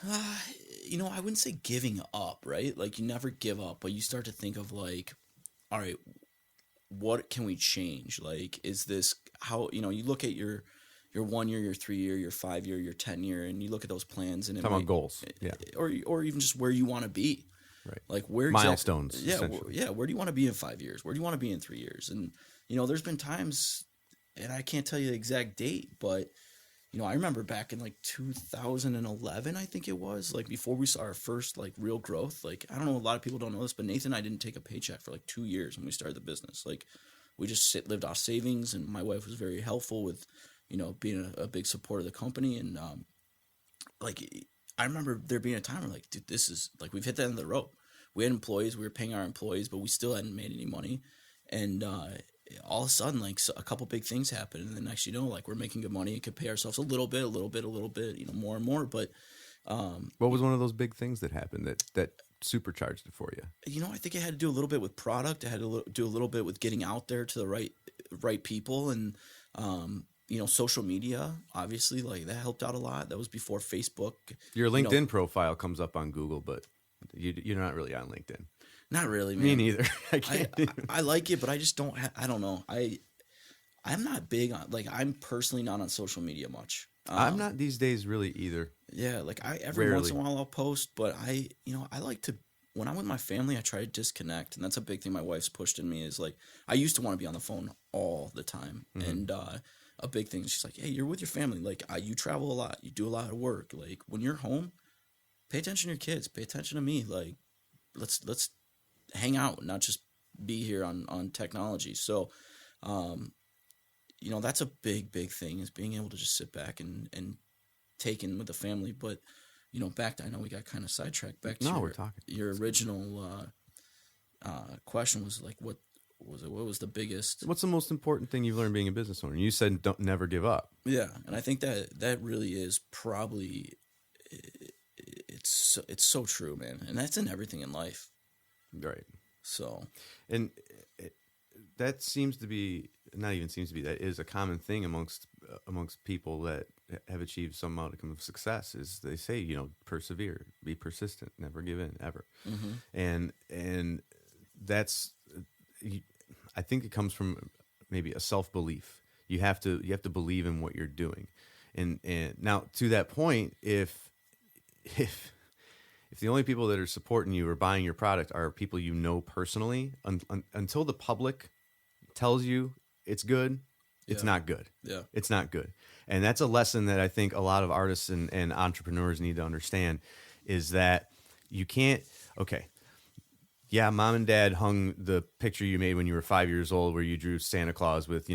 I wouldn't say giving up, right? Like, you never give up, but you start to think of like, all right, what can we change? Like, is this how, you look at your 1 year, your 3 year, your 5 year, your 10 year, and you look at those plans and talking about goals, yeah, or even just where you want to be, right? Like where milestones, where do you want to be in 5 years? Where do you want to be in 3 years? And there's been times, and I can't tell you the exact date, but I remember back in like 2011, I think it was, like before we saw our first like real growth. Like, I don't know, a lot of people don't know this, but Nathan and I didn't take a paycheck for like 2 years when we started the business. Like, we just lived off savings, and my wife was very helpful with, being a big support of the company. And I remember there being a time where like, dude, this is like, we've hit the end of the rope. We had employees, we were paying our employees, but we still hadn't made any money. And all of a sudden, like, a couple big things happened, and the next, like, we're making good money and could pay ourselves a little bit, more and more. But What was one of those big things that happened that supercharged it for you? I think it had to do a little bit with product. It had to do a little bit with getting out there to the right people, and social media. Obviously, like that helped out a lot. That was before Facebook. Your LinkedIn profile comes up on Google, but you're not really on LinkedIn. Not really, man. Me neither. I like it, but I just don't. I don't know. I'm not big on, like, I'm personally not on social media much. I'm not these days really either. Yeah, like every once in a while I'll post, but I like to, when I'm with my family, I try to disconnect, and that's a big thing my wife's pushed in me is like, I used to want to be on the phone all the time, and a big thing, she's like, hey, you're with your family, like you travel a lot, you do a lot of work, like when you're home, pay attention to your kids, pay attention to me, like let's hang out, not just be here on technology. So that's a big thing, is being able to just sit back and take in with the family. But back to, I know we got kind of sidetracked. Back to your original question was like, what was the biggest? What's the most important thing you've learned being a business owner? You said don't never give up. Yeah, and I think that really is probably it's so true, man, and that's in everything in life. Right. So, and that seems to be, not even seems to be, that is a common thing amongst people that have achieved some modicum of success, is they say, persevere, be persistent, never give in, ever. And that's, I think it comes from maybe a self-belief. You have to believe in what you're doing. And now, to that point, if the only people that are supporting you or buying your product are people you know personally, until the public tells you it's good, it's not good. Yeah. It's not good. And that's a lesson that I think a lot of artists and entrepreneurs need to understand, is that you can't, mom and dad hung the picture you made when you were 5 years old where you drew Santa Claus with,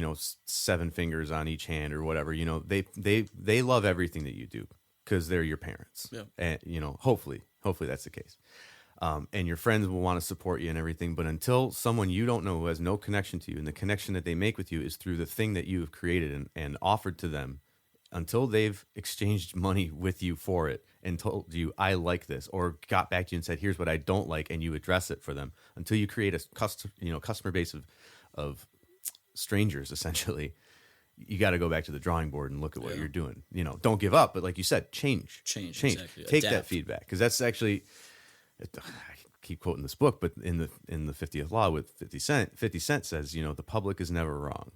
7 fingers on each hand or whatever. They love everything that you do because they're your parents. Yeah. And, hopefully that's the case. And your friends will want to support you and everything. But until someone you don't know, who has no connection to you, and the connection that they make with you is through the thing that you have created and offered to them, until they've exchanged money with you for it and told you, I like this, or got back to you and said, here's what I don't like, and you address it for them, until you create a customer base of strangers, essentially, you got to go back to the drawing board and look at what you're doing. Don't give up, but like you said, change. Exactly. Take Adapt. that feedback, because that's actually, I keep quoting this book, but in the 50th Law with 50 Cent says, the public is never wrong.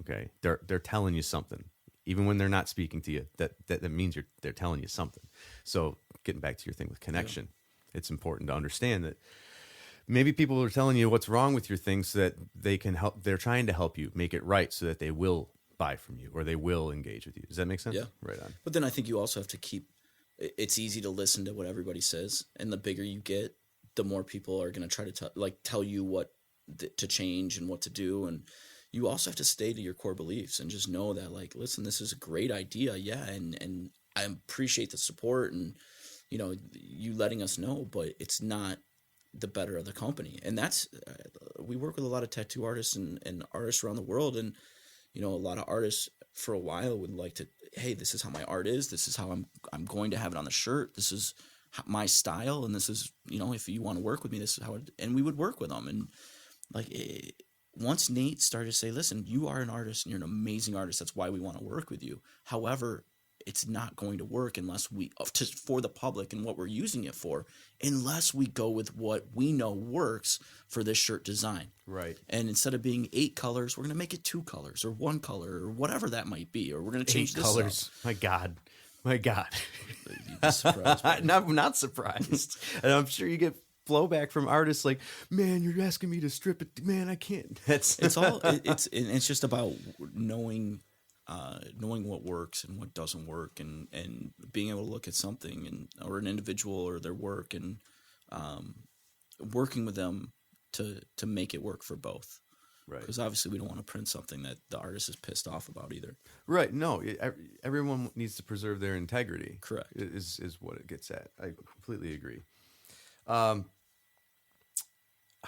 Okay, they're telling you something, even when they're not speaking to you. That means they're telling you something. So getting back to your thing with connection, it's important to understand that maybe people are telling you what's wrong with your thing so that they can help. They're trying to help you make it right so that they will buy from you or they will engage with you. Does that make sense? Yeah. Right on. But then I think you also have to keep, it's easy to listen to what everybody says, and the bigger you get, the more people are going to try to tell you what to change and what to do. And you also have to stay to your core beliefs and just know that, like, listen, this is a great idea. Yeah. And I appreciate the support and, you letting us know, but it's not the better of the company. And that's, we work with a lot of tattoo artists and artists around the world. And, a lot of artists for a while would like to, hey, this is how my art is. This is how I'm going to have it on the shirt. This is my style. And this is, if you want to work with me, this is how and we would work with them. And once Nate started to say, listen, you are an artist and you're an amazing artist. That's why we want to work with you. However, it's not going to work unless for the public and what we're using it for, unless we go with what we know works for this shirt design. Right. And instead of being 8 colors, we're going to make it 2 colors or 1 color or whatever that might be, or we're going to change 8 this colors. up. My God. You'd be surprised. I'm not surprised. And I'm sure you get blowback from artists like, man, you're asking me to strip it. Man, I can't. It's just about knowing what works and what doesn't work, and being able to look at something or an individual or their work and working with them to make it work for both. Right. Because obviously we don't want to print something that the artist is pissed off about either. Right. No, everyone needs to preserve their integrity. Correct. Is what it gets at. I completely agree. How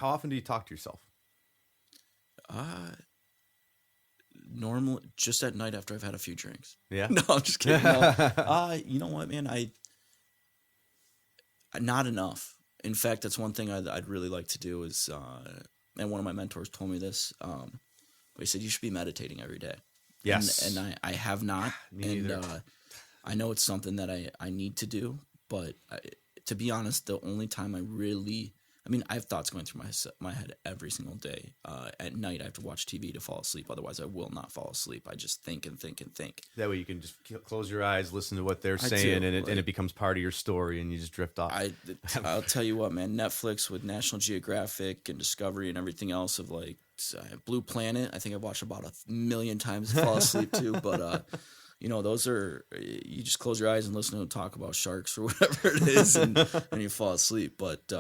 often do you talk to yourself? Normally, just at night after I've had a few drinks. Yeah. No, I'm just kidding. No. You know what, man? Not enough. In fact, that's one thing I'd really like to do is, and one of my mentors told me this. But he said you should be meditating every day. Yes, and I have not, Me and neither. I know it's something that I need to do. But to be honest, the only time I mean, I have thoughts going through my head every single day. At night, I have to watch TV to fall asleep. Otherwise, I will not fall asleep. I just think and think and think. That way you can just close your eyes, listen to what they're I saying, do, and it becomes part of your story, and you just drift off. I'll tell you what, man. Netflix with National Geographic and Discovery and everything else of like Blue Planet. I think I've watched about 1,000,000 times to fall asleep to. But those are you just close your eyes and listen to them talk about sharks or whatever it is, and you fall asleep. But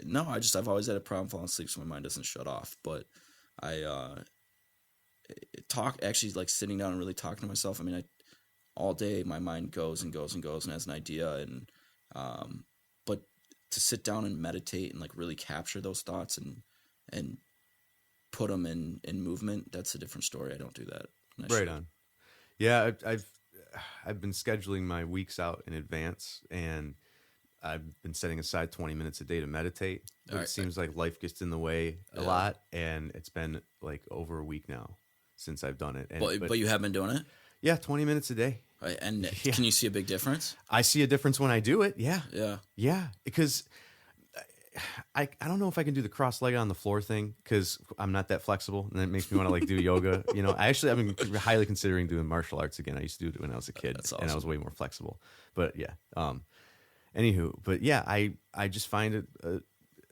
no, I've always had a problem falling asleep, so my mind doesn't shut off. But I actually like sitting down and really talking to myself. I mean, all day my mind goes and goes and goes and has an idea, and but to sit down and meditate and like really capture those thoughts and put them in movement, that's a different story. I don't do that. Right on. Yeah, I've been scheduling my weeks out in advance, and I've been setting aside 20 minutes a day to meditate. But it seems like life gets in the way a lot, and it's been like over a week now since I've done it. But you have been doing it? Yeah, 20 minutes a day. Right. And can you see a big difference? I see a difference when I do it. Yeah. Yeah. Yeah, because I don't know if I can do the cross-legged on the floor thing because I'm not that flexible, and it makes me want to like do yoga. I've been highly considering doing martial arts again. I used to do it when I was a kid, That's awesome. And I was way more flexible. But yeah, anywho, but yeah, I just find it.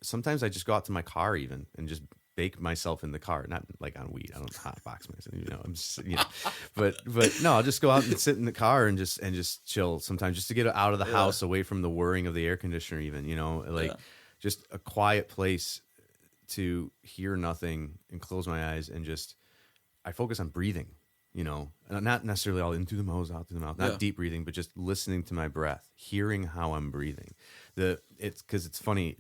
Sometimes I just go out to my car even and just bake myself in the car, not like on weed. I don't hot box myself, I'm just, but no, I'll just go out and sit in the car and just chill sometimes, just to get out of the house, away from the whirring of the air conditioner, even, just a quiet place to hear nothing and close my eyes and just, I focus on breathing, and not necessarily all in through the nose, out through the mouth, not deep breathing, but just listening to my breath, hearing how I'm breathing. It's funny.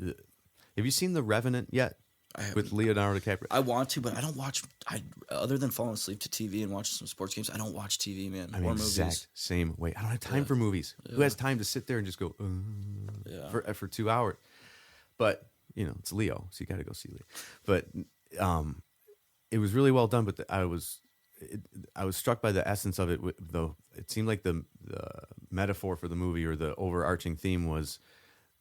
Have you seen The Revenant yet? With Leonardo DiCaprio? I want to, but I don't watch. Other than falling asleep to TV and watching some sports games, I don't watch TV, man. I'm or exact movies. Same way. I don't have time for movies. Who has time to sit there and just go for 2 hours? But it's Leo, so you got to go see Leo. But it was really well done. But I was struck by the essence of it. Though it seemed like the metaphor for the movie, or the overarching theme, was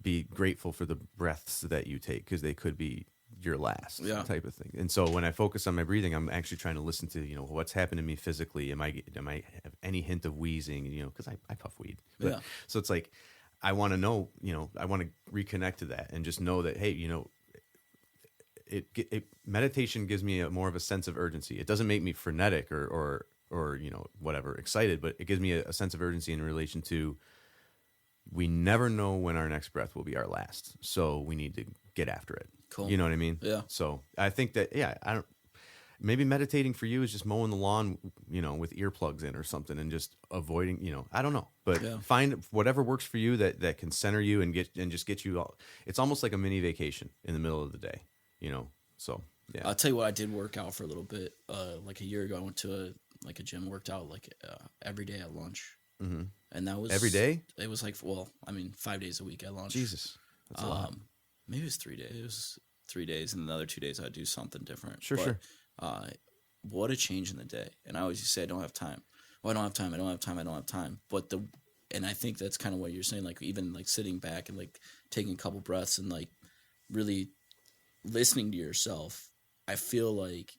be grateful for the breaths that you take, because they could be your last type of thing. And so when I focus on my breathing, I'm actually trying to listen to what's happened to me physically. Am I have any hint of wheezing? Because I puff weed. But, so it's like I want to know. I want to reconnect to that and just know that, hey, meditation gives me more of a sense of urgency. It doesn't make me frenetic or whatever, excited, but it gives me a sense of urgency in relation to, we never know when our next breath will be our last, so we need to get after it. Cool. You know what I mean? Yeah. So I think that maybe meditating for you is just mowing the lawn, with earplugs in or something, and just avoiding, I don't know, but find whatever works for you that can center you and just get you all. It's almost like a mini vacation in the middle of the day, So yeah. I'll tell you what, I did work out for a little bit. Like a year ago, I went to a gym, worked out every day at lunch. Mm-hmm. And that was every day. It was 5 days a week at lunch. Jesus, that's a lot. Maybe it was 3 days. It was 3 days, and the other 2 days I'd do something different. Sure. What a change in the day. And I always used to say, I don't have time. Well, I don't have time. I don't have time. I don't have time. But and I think that's kind of what you're saying. Like even like sitting back and like taking a couple breaths and like really listening to yourself. I feel like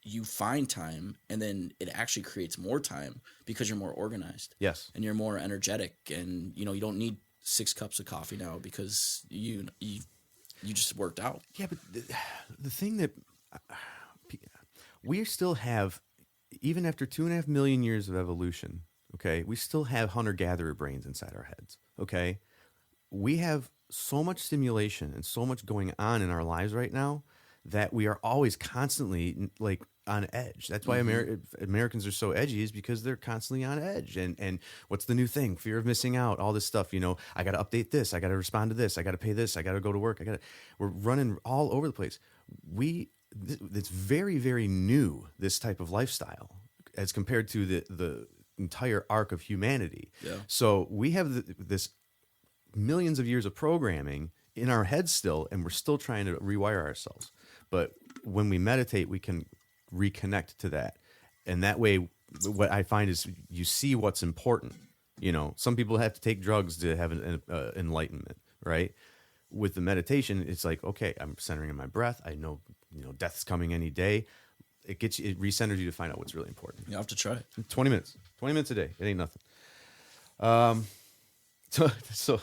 you find time, and then it actually creates more time because you're more organized. Yes. And you're more energetic, and you don't need 6 cups of coffee now because you just worked out. Yeah, but the thing that we still have, even after 2.5 million years of evolution, okay, we still have hunter-gatherer brains inside our heads, okay? We have so much stimulation and so much going on in our lives right now that we are always constantly like on edge. That's why Americans are so edgy, is because they're constantly on edge. And what's the new thing? Fear of missing out, all this stuff. I got to update this. I got to respond to this. I got to pay this. I got to go to work. We're running all over the place. It's very, very new, this type of lifestyle, as compared to the entire arc of humanity. Yeah. So we have this millions of years of programming in our heads still, and we're still trying to rewire ourselves. But when we meditate, we can reconnect to that. And that way, what I find is you see what's important. You know, some people have to take drugs to have an enlightenment, right? With the meditation, it's like, okay, I'm centering in my breath. I know, death's coming any day. It recenters you to find out what's really important. You have to try it. 20 minutes a day. It ain't nothing. So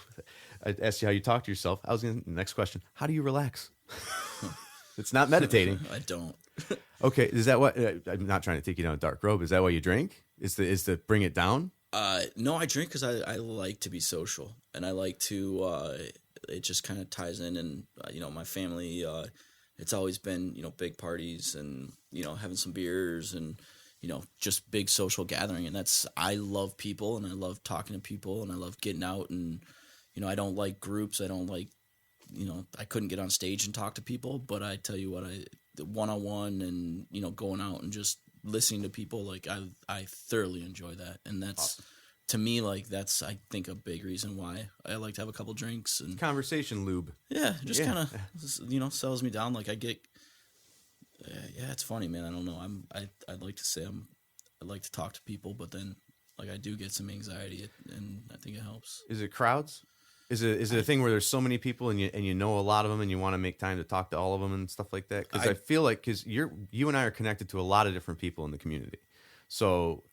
I asked you how you talk to yourself. Next question. How do you relax? It's not meditating. I don't. Okay. Is that what, I'm not trying to take you down a dark road. Is that why you drink? Is to bring it down? No, I drink because I like to be social, and I like to, it just kind of ties in, and, my family, it's always been, big parties and, having some beers and, just big social gathering. And I love people, and I love talking to people, and I love getting out, and, I don't like groups. I don't like, I couldn't get on stage and talk to people, but I tell you what, the one-on-one and, going out and just listening to people, like I thoroughly enjoy that. And that's awesome. To me, like I think a big reason why I like to have a couple drinks and conversation lube. Yeah. Just kind of, settles me down. Like I get, it's funny, man. I don't know. I'd like to say I like to talk to people, but then like I do get some anxiety, and I think it helps. Is it crowds? Is it a thing where there's so many people and you know a lot of them and you want to make time to talk to all of them and stuff like that? Because I feel like you and I are connected to a lot of different people in the community, so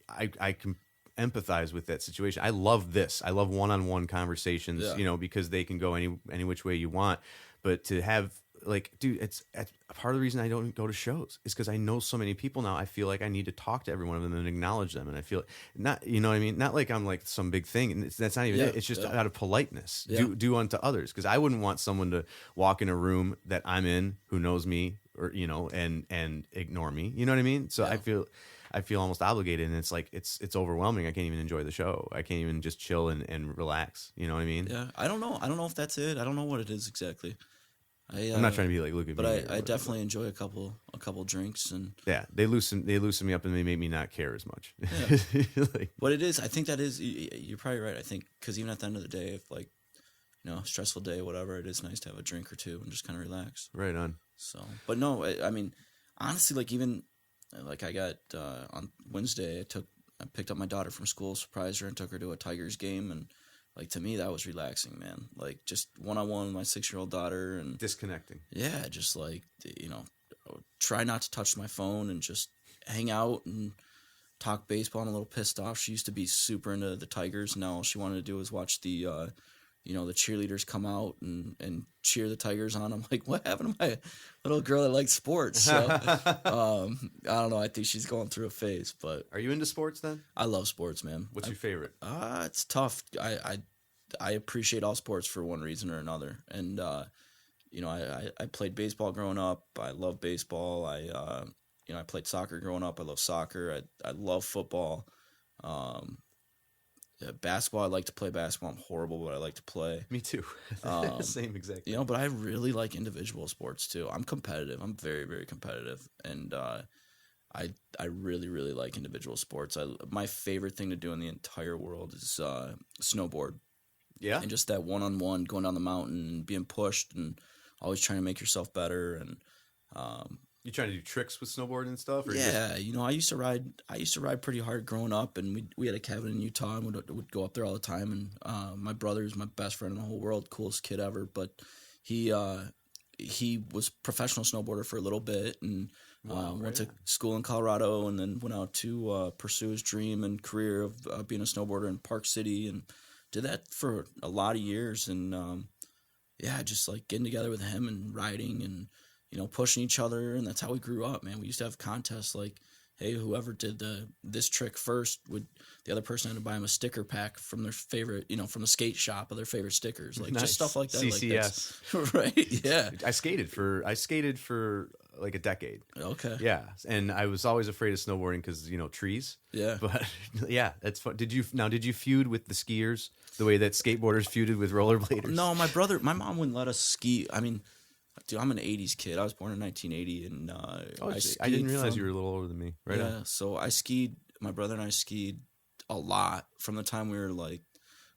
I can empathize with that situation. I love this. I love one-on-one conversations, because they can go any which way you want. But to have dude, it's part of the reason I don't go to shows is because I know so many people now. I feel like I need to talk to every one of them and acknowledge them. And I feel not, what I mean? Not like I'm like some big thing. And that's not even it. It's just out of politeness. Yeah. Do unto others. Because I wouldn't want someone to walk in a room that I'm in who knows me or, and ignore me. You know what I mean? So I feel almost obligated, and it's like it's overwhelming. I can't even enjoy the show. I can't even just chill and relax. You know what I mean? Yeah. I don't know if that's it. I don't know what it is exactly. I'm not trying to be like, look at me. But I definitely enjoy a couple drinks, and they loosen me up, and they make me not care as much. Yeah. What it is, I think that is, you're probably right. I think because even at the end of the day, if stressful day, whatever, it is nice to have a drink or two and just kind of relax. Right on. So, but no, I mean, honestly, I got on Wednesday, I picked up my daughter from school, surprised her, and took her to a Tigers game, and to me, that was relaxing, man. Just one-on-one with my 6-year-old daughter. And disconnecting. Yeah, just try not to touch my phone and just hang out and talk baseball. I'm a little pissed off. She used to be super into the Tigers. Now all she wanted to do was watch the cheerleaders come out and cheer the Tigers on. I'm like, what happened to my little girl that likes sports? So, I don't know. I think she's going through a phase. But are you into sports then? I love sports, man. What's your favorite? It's tough. I appreciate all sports for one reason or another. And, I played baseball growing up. I love baseball. I played soccer growing up. I love soccer. I love football. Basketball, I like to play basketball. I'm horrible, but I like to play. Me too. Same exact. But I really like individual sports too. I'm competitive. I'm very, very competitive, and I really, really like individual sports. My favorite thing to do in the entire world is snowboard. Yeah, and just that one-on-one, going down the mountain and being pushed, and always trying to make yourself better. And you trying to do tricks with snowboard and stuff? Or yeah, I used to ride pretty hard growing up, and we had a cabin in Utah, and would go up there all the time. And my brother's my best friend in the whole world, coolest kid ever. But he was professional snowboarder for a little bit, and went to school in Colorado, and then went out to pursue his dream and career of being a snowboarder in Park City, and did that for a lot of years. And just getting together with him and riding and pushing each other, and that's how we grew up, man. We used to have contests hey, whoever did this trick first, the other person had to buy them a sticker pack from their favorite, from the skate shop of their favorite stickers, nice. Just stuff like that. CCS, right? Yeah. I skated for like a decade. Okay. Yeah, and I was always afraid of snowboarding because trees. Yeah. But yeah, that's fun. Did you feud with the skiers the way that skateboarders feuded with rollerbladers? No, my mom wouldn't let us ski. I mean, dude, I'm an 80s kid. I was born in 1980, and I didn't realize you were a little older than me. Right. Yeah, so I skied. My brother and I skied a lot from the time we were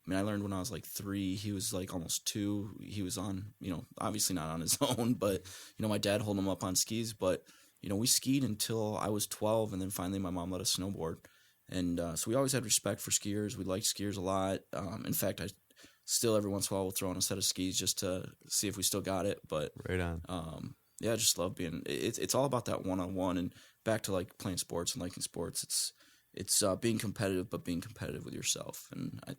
I mean, I learned when I was like 3. He was like almost 2. He was on, obviously not on his own, but, my dad holding him up on skis. But, we skied until I was 12, and then finally my mom let us snowboard. And so we always had respect for skiers. We liked skiers a lot. In fact, I still every once in a while will throw on a set of skis just to see if we still got it. But right on. yeah, I just love being. It's all about that one-on-one, and back to like playing sports and liking sports. It's being competitive, but being competitive with yourself, and I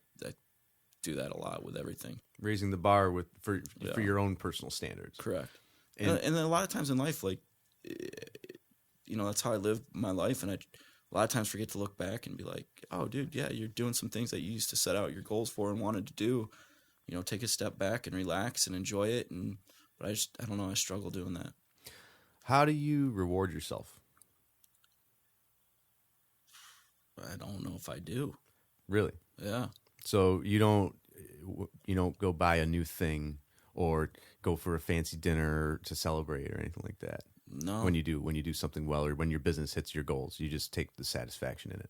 do that a lot with everything. Raising the bar for your own personal standards. Correct. And then a lot of times in life, like, that's how I live my life, and I a lot of times forget to look back and be like, oh, dude, yeah, you're doing some things that you used to set out your goals for and wanted to do. Take a step back and relax and enjoy it. But I don't know, I struggle doing that. How do you reward yourself? I don't know if I do. Really? Yeah. So you don't go buy a new thing or go for a fancy dinner to celebrate or anything like that? No. When you do something well, or when your business hits your goals, you just take the satisfaction in it.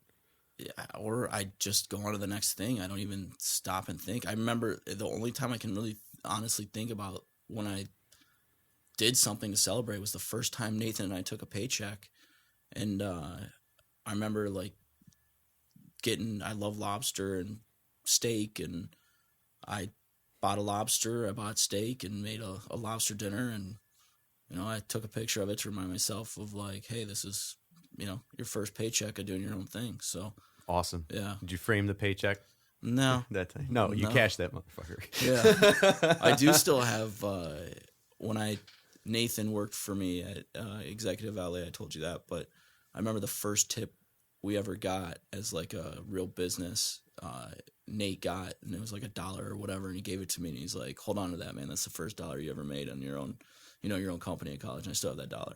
Yeah, or I just go on to the next thing. I don't even stop and think. I remember the only time I can really honestly think about when I did something to celebrate was the first time Nathan and I took a paycheck. And I remember like I love lobster and steak, and I bought a lobster, I bought steak, and made a lobster dinner. And, I took a picture of it to remind myself of like, hey, this is, your first paycheck of doing your own thing. So awesome. Yeah. Did you frame the paycheck? No. That time? No, you cashed that motherfucker. Yeah. I do still have, Nathan worked for me at Executive Valet, I told you that, but I remember the first tip we ever got as like a real business, Nate got, and it was like $1 or whatever, and he gave it to me, and he's like, hold on to that, man. That's the first $1 you ever made on your own, your own company at college, and I still have that $1.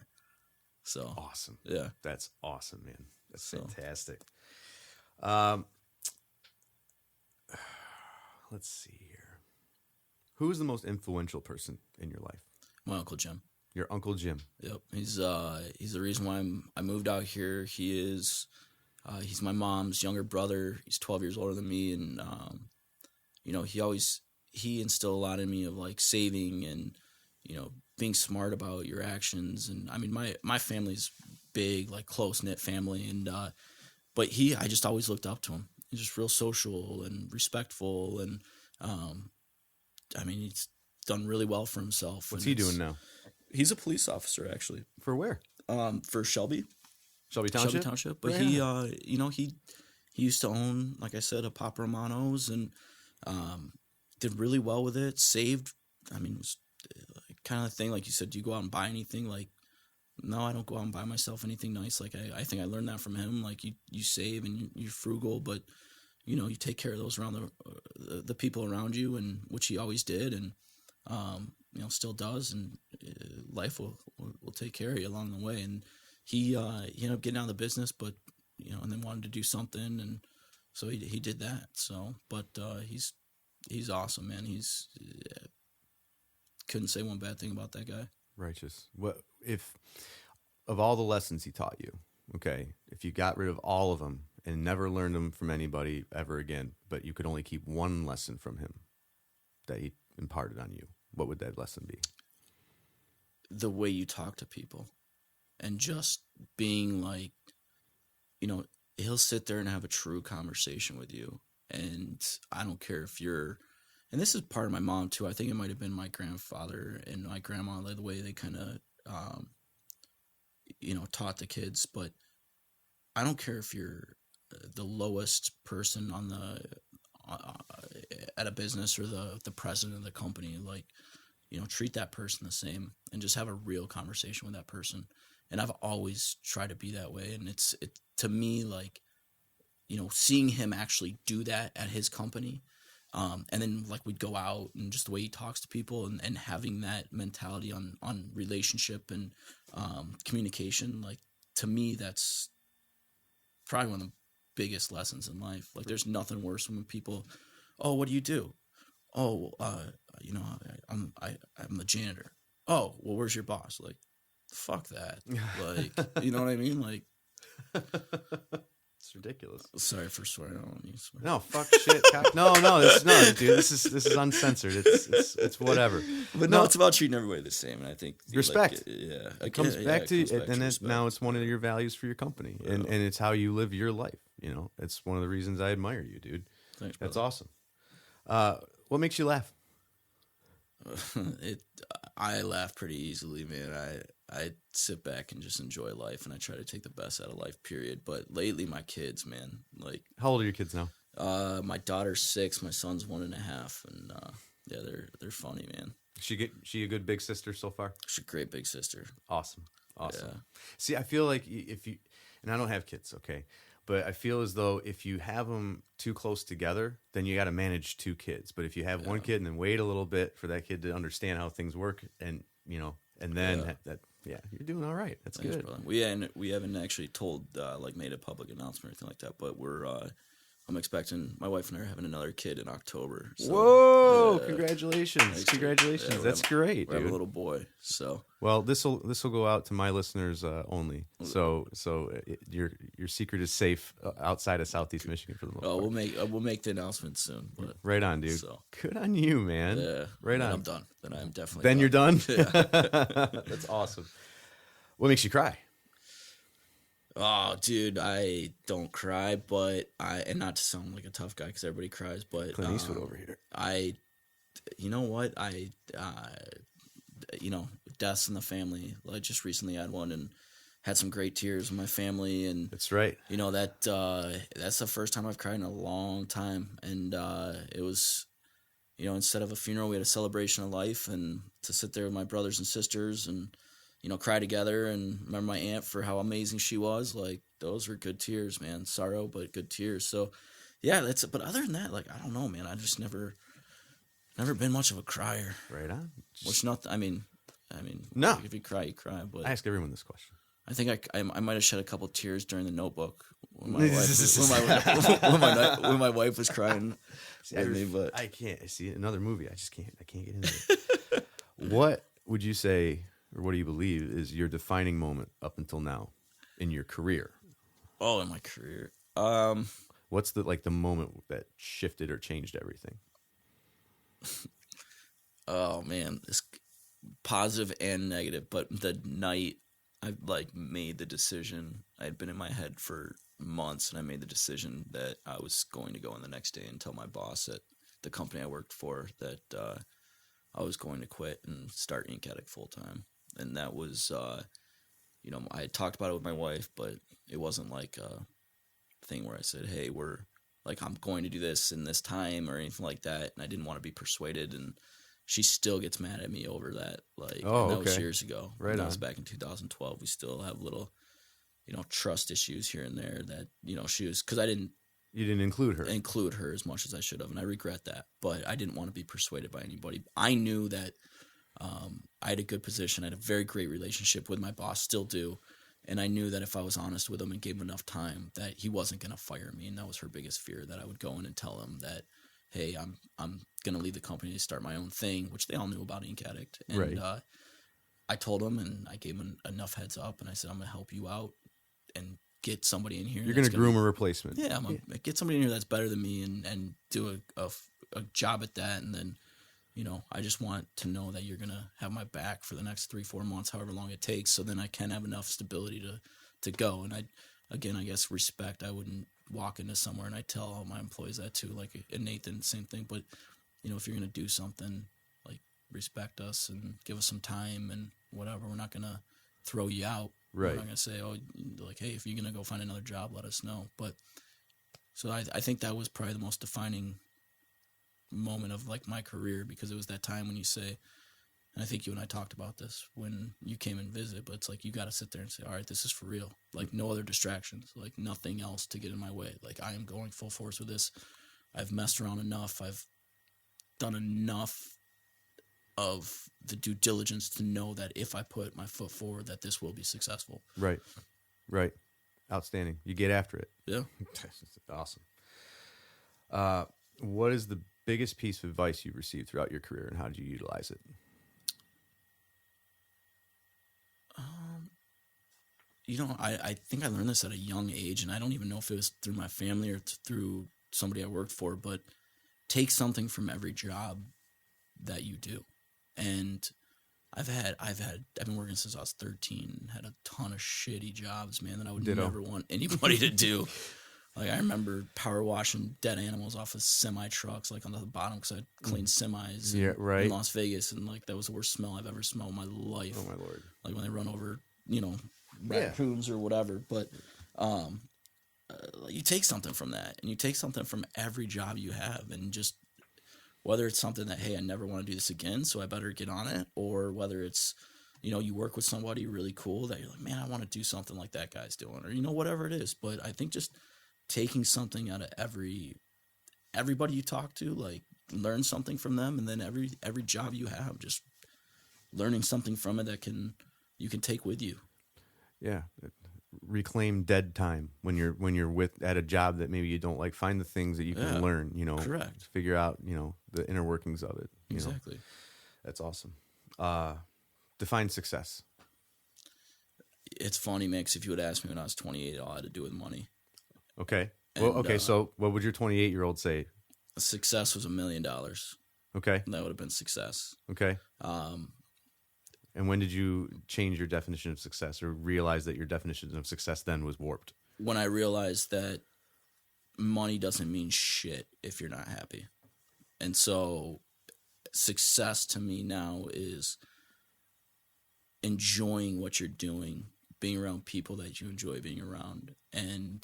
So awesome. Yeah. That's awesome, man. That's fantastic. Let's see here. Who is the most influential person in your life? My Uncle Jim. Your Uncle Jim. Yep. He's the reason why I moved out here. He's my mom's younger brother. He's 12 years older than me, and he instilled a lot in me of like saving and being smart about your actions. And I mean, my family's big, like close-knit family, and but I just always looked up to him. He's just real social and respectful, and I mean, he's done really well for himself. What's he doing now? He's a police officer, actually. For where? For Shelby Township. Shelby Township. But right. He used to own, like I said, a Papa Romano's, and did really well with it. Saved. I mean, it was kind of thing, like you said, do you go out and buy anything? Like, no, I don't go out and buy myself anything nice. Like, I think I learned that from him. Like, you save and you're frugal, but, you take care of those around the people around you, and which he always did, and, still does, and life will take care of you along the way. And he ended up getting out of the business, but, and then wanted to do something, and so he did that. So, but he's awesome, man. He's couldn't say one bad thing about that guy. Righteous. What if of all the lessons he taught you, okay, if you got rid of all of them and never learned them from anybody ever again, but you could only keep one lesson from him that he imparted on you, what would that lesson be? The way you talk to people, and just being like, he'll sit there and have a true conversation with you. And I don't care if you're, and this is part of my mom too. I think it might have been my grandfather and my grandma, like the way they kind of, taught the kids. But I don't care if you're the lowest person on at a business or the president of the company. Like, treat that person the same and just have a real conversation with that person. And I've always tried to be that way. And it to me, like, seeing him actually do that at his company. And then like we'd go out, and just the way he talks to people, and having that mentality on relationship and communication, like, to me, that's probably one of the biggest lessons in life. Like, there's nothing worse when people, oh, what do you do? Oh, I'm the janitor. Oh, well, where's your boss? Like, fuck that. Like, you know what I mean? Like, It's ridiculous. Sorry for swearing. I don't need to swear. No, fuck shit. No, dude. This is uncensored. It's whatever. But no, it's about treating everybody the same, and I think respect. It comes back to now it's one of your values for your company, and it's how you live your life. You know, it's one of the reasons I admire you, dude. Thanks, That's brother. awesome. What makes you laugh? I laugh pretty easily, man. I sit back and just enjoy life, and I try to take the best out of life, period. But lately, my kids, man, like, how old are your kids now? My daughter's 6, my son's 1.5, and yeah, they're funny, man. She a good big sister so far? She's a great big sister. Awesome. Yeah. See, I feel like if you, and I don't have kids, okay, but I feel as though if you have them too close together, then you got to manage 2 kids. But if you have one kid and then wait a little bit for that kid to understand how things work, and and then you're doing all right. That's Thanks, good. Brother. We haven't actually told made a public announcement or anything like that, but I'm expecting, my wife and I are having another kid in October. So, whoa! Congratulations! Thanks, Congratulations! yeah, That's great, we have dude. a little boy. So well, this will go out to my listeners only. So your secret is safe outside of Southeast Michigan for the most part. We'll make the announcement soon. But, right on, dude. So. Good on you, man. Yeah, right on. I'm done. Then I'm definitely. Then you're done. Yeah. That's awesome. What makes you cry? Oh, dude, I don't cry, but and not to sound like a tough guy because everybody cries, but Clint Eastwood over here. You know what? Deaths in the family. I just recently had one and had some great tears with my family, and that's right. That's the first time I've cried in a long time, and it was, instead of a funeral, we had a celebration of life, and to sit there with my brothers and sisters and cry together and remember my aunt for how amazing she was. Like, those were good tears, man. Sorrow, but good tears. So, yeah, that's it. But other than that, like, I don't know, man. I just never been much of a crier. Right on. Which not, I mean, no. Like, if you cry, you cry. But I ask everyone this question. I think I might have shed a couple tears during the Notebook when my wife was crying. See, with me, but I can't see another movie. I can't get into it. What would you say, or what do you believe is your defining moment up until now in your career? Oh, in my career. What's the moment that shifted or changed everything? Oh man, it's positive and negative. But the night I made the decision, I had been in my head for months, and I made the decision that I was going to go in the next day and tell my boss at the company I worked for that I was going to quit and start InkAddict full time. And that was, I had talked about it with my wife, but it wasn't like a thing where I said, hey, I'm going to do this in this time or anything like that. And I didn't want to be persuaded. And she still gets mad at me over that. That was years ago. Right. That was back in 2012. We still have little, trust issues here and there that, she was, because you didn't include her as much as I should have. And I regret that, but I didn't want to be persuaded by anybody. I knew that, I had a good position. I had a very great relationship with my boss, still do. And I knew that if I was honest with him and gave him enough time, that he wasn't going to fire me. And that was her biggest fear, that I would go in and tell him that, hey, I'm going to leave the company to start my own thing, which they all knew about InkAddict. And right. I told him, and I gave him enough heads up, and I said, I'm going to help you out and get somebody in here. You're going to groom a replacement. Yeah, I'm going to get somebody in here that's better than me and do a job at that. And then, I just want to know that you're going to have my back for the next 3-4 months, however long it takes, so then I can have enough stability to go. And I guess respect. I wouldn't walk into somewhere and I tell all my employees that too, and Nathan, same thing. But, if you're going to do something, respect us and give us some time and whatever. We're not going to throw you out. Right. We're not going to say, hey, if you're going to go find another job, let us know. But so I think that was probably the most defining moment of my career, because it was that time when you say, and I think you and I talked about this when you came and visit, but it's you got to sit there and say, all right, this is for real. No other distractions, nothing else to get in my way. I am going full force with this. I've messed around enough. I've done enough of the due diligence to know that if I put my foot forward, that this will be successful. Right. Outstanding. You get after it. Yeah. Awesome. What is the biggest piece of advice you've received throughout your career, and how did you utilize it? I think I learned this at a young age, and I don't even know if it was through my family or through somebody I worked for, but take something from every job that you do. And I've been working since I was 13, had a ton of shitty jobs, man, that I would never want anybody to do. Like, I remember power washing dead animals off of semi trucks, like on the bottom, because I'd clean semis in Las Vegas, and like that was the worst smell I've ever smelled in my life. Oh my Lord! Like when they run over, raccoons or whatever. But you take something from that, and you take something from every job you have, and just whether it's something that, hey, I never want to do this again, so I better get on it, or whether it's you work with somebody really cool that you're like, man, I want to do something like that guy's doing, or whatever it is. But I think just taking something out of everybody you talk to, like learn something from them, and then every job you have, just learning something from it that you can take with you. Yeah, reclaim dead time when you're at a job that maybe you don't like. Find the things that you can learn. Correct. Figure out the inner workings of it. Exactly. That's awesome. Define success. It's funny, Mix. If you would ask me when I was 28, it all had to do with money. Okay. So what would your 28-year-old say? Success was $1 million. Okay. And that would have been success. Okay. And when did you change your definition of success, or realize that your definition of success then was warped? When I realized that money doesn't mean shit if you're not happy. And so success to me now is enjoying what you're doing, being around people that you enjoy being around, and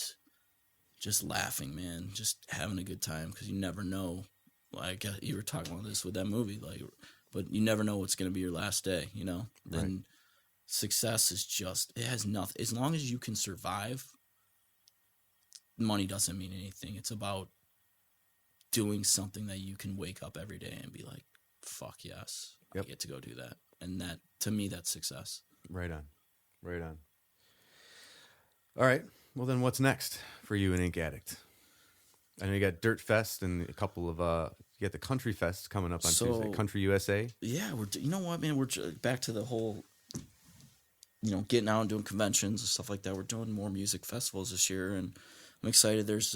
just laughing, man, just having a good time, because you never know. Like you were talking about this with that movie, like, but you never know what's going to be your last day, Right. And success is it has nothing. As long as you can survive, money doesn't mean anything. It's about doing something that you can wake up every day and be like, fuck yes, I get to go do that. And that, to me, that's success. Right on. All right. Well, then what's next for you and InkAddict? I know you got Dirt Fest and a couple of you got the Country Fest coming up on Tuesday. Country USA. Yeah, you know what, man? We're back to the whole, getting out and doing conventions and stuff like that. We're doing more music festivals this year, and I'm excited. There's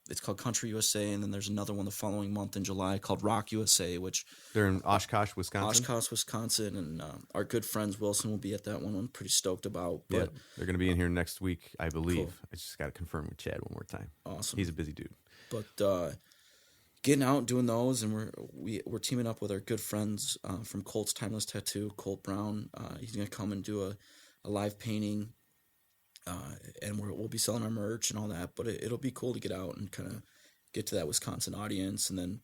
it's called Country USA, and then there's another one the following month in July called Rock USA, which they're in Oshkosh, Wisconsin. And our good friends Wilson will be at that one. I'm pretty stoked about. But they're going to be in here next week, I believe. Cool. I just got to confirm with Chad one more time. Awesome. He's a busy dude. But getting out and doing those, and we're teaming up with our good friends from Colt's Timeless Tattoo, Colt Brown. He's going to come and do a live painting. And we'll be selling our merch and all that, but it'll be cool to get out and kind of get to that Wisconsin audience. And then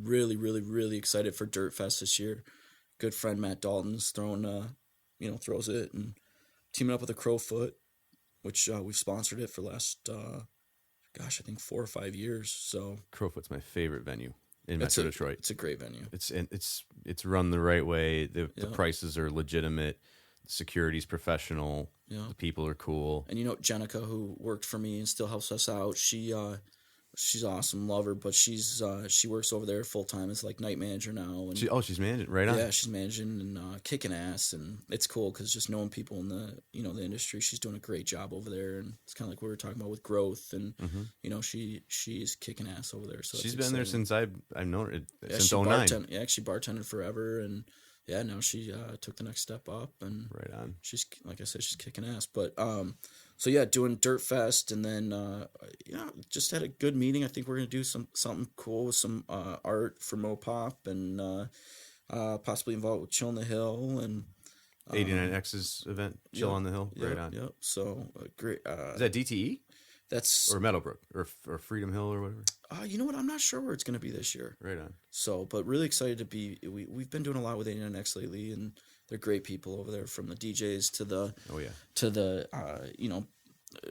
really, really, really excited for Dirt Fest this year. Good friend Matt Dalton's throws it, and teaming up with a Crowfoot, which we've sponsored it for the last, I think 4 or 5 years. So Crowfoot's my favorite venue in Metro Detroit. It's a great venue. It's run the right way. The prices are legitimate. The security's professional. Yeah. The people are cool. And Jenica, who worked for me and still helps us out, she's awesome, love her, but she works over there full time as like night manager now. And she's managing, right on. Yeah, she's managing and kicking ass, and it's cool because just knowing people in the the industry, she's doing a great job over there, and it's kind of like what we were talking about with growth, and she's kicking ass over there. So she's been there since I've known her since 2009. Yeah, she bartended forever, and yeah, now she took the next step up, and right on. She's, like I said, she's kicking ass. But so yeah, doing Dirt Fest, and then just had a good meeting. I think we're gonna do something cool with some art for Mopop, and possibly involved with Chill on the Hill and 89X's event, Chill on the Hill. Right on. Yep. So great. Is that DTE? That's or Meadowbrook or Freedom Hill or whatever. You know what? I'm not sure where it's going to be this year. Right on. So, but really excited to be. We've been doing a lot with 89X lately, and they're great people over there, from the DJs to the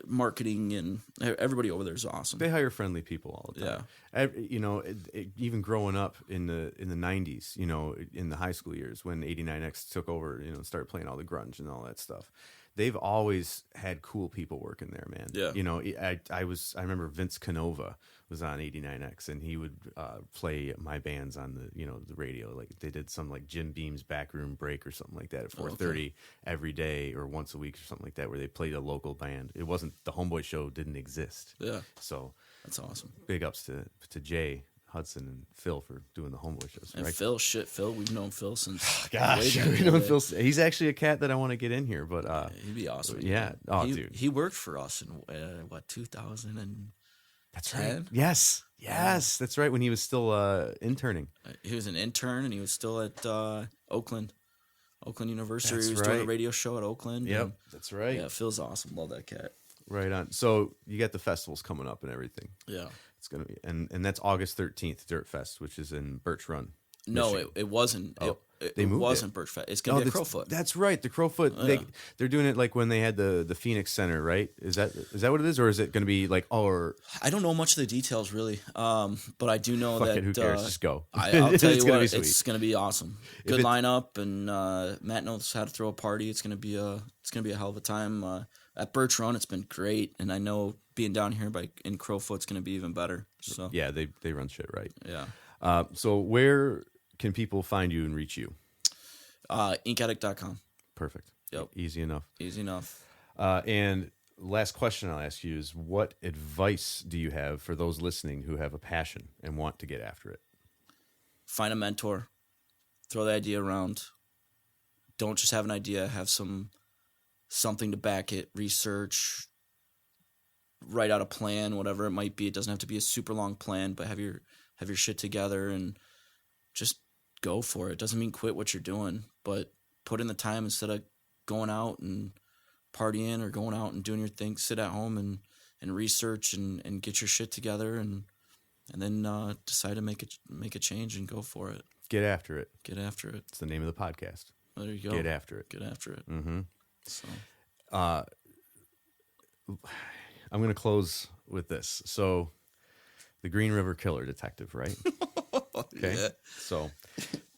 marketing, and everybody over there is awesome. They hire friendly people all the time. Yeah. Even growing up in the 90s, in the high school years when 89X took over, started playing all the grunge and all that stuff. they've always had cool people working there, man. Yeah. You know, I remember Vince Canova was on 89X, and he would play my bands on the radio. Like they did some like Jim Beam's Backroom Break or something like that at 4:30 every day or once a week or something like that, where they played a local band. It wasn't the Homeboy Show didn't exist. Yeah. So that's awesome. Big ups to Jay Hudson and Phil for doing the Homeboy shows. And right? Phil, we've known Phil since. Gosh, we've known Phil. He's actually a cat that I want to get in here, but he'd be awesome. Yeah. Oh, dude, he worked for us in 2000 and. That's right. Yes, that's right. When he was still interning, he was an intern, and he was still at Oakland University. That's he was doing a radio show at Oakland. Yep, that's right. Yeah, Phil's awesome. Love that cat. Right on. So you got the festivals coming up and everything. Yeah, it's gonna be, and that's August 13th, Dirt Fest, which is in Birch Run. No, it wasn't. Oh, it wasn't Birch Fest. It's gonna be at Crowfoot. That's right, the Crowfoot. Yeah. They're doing it like when they had the Phoenix Center, right? Is that what it is, or is it going to be like? Or I don't know much of the details really, but I do know that. Who cares? Just go. I'll tell you what, it's going to be awesome. Good lineup, and Matt knows how to throw a party. It's going to be a hell of a time at Birch Run. It's been great, and I know being down here in Crowfoot's going to be even better. So yeah, they run shit right. Yeah. So where can people find you and reach you? InkAddict.com. Perfect. Yep. Easy enough. And last question I'll ask you is, what advice do you have for those listening who have a passion and want to get after it? Find a mentor. Throw the idea around. Don't just have an idea. Have something to back it. Research. Write out a plan, whatever it might be. It doesn't have to be a super long plan, but have your shit together and just go for it. Doesn't mean quit what you're doing, but put in the time instead of going out and partying or going out and doing your thing. Sit at home and research and get your shit together and then decide to make a change and go for it. Get after it. It's the name of the podcast. There you go. Get after it. Mm-hmm. So, I'm going to close with this. So, the Green River Killer detective, right? Okay. Yeah. So,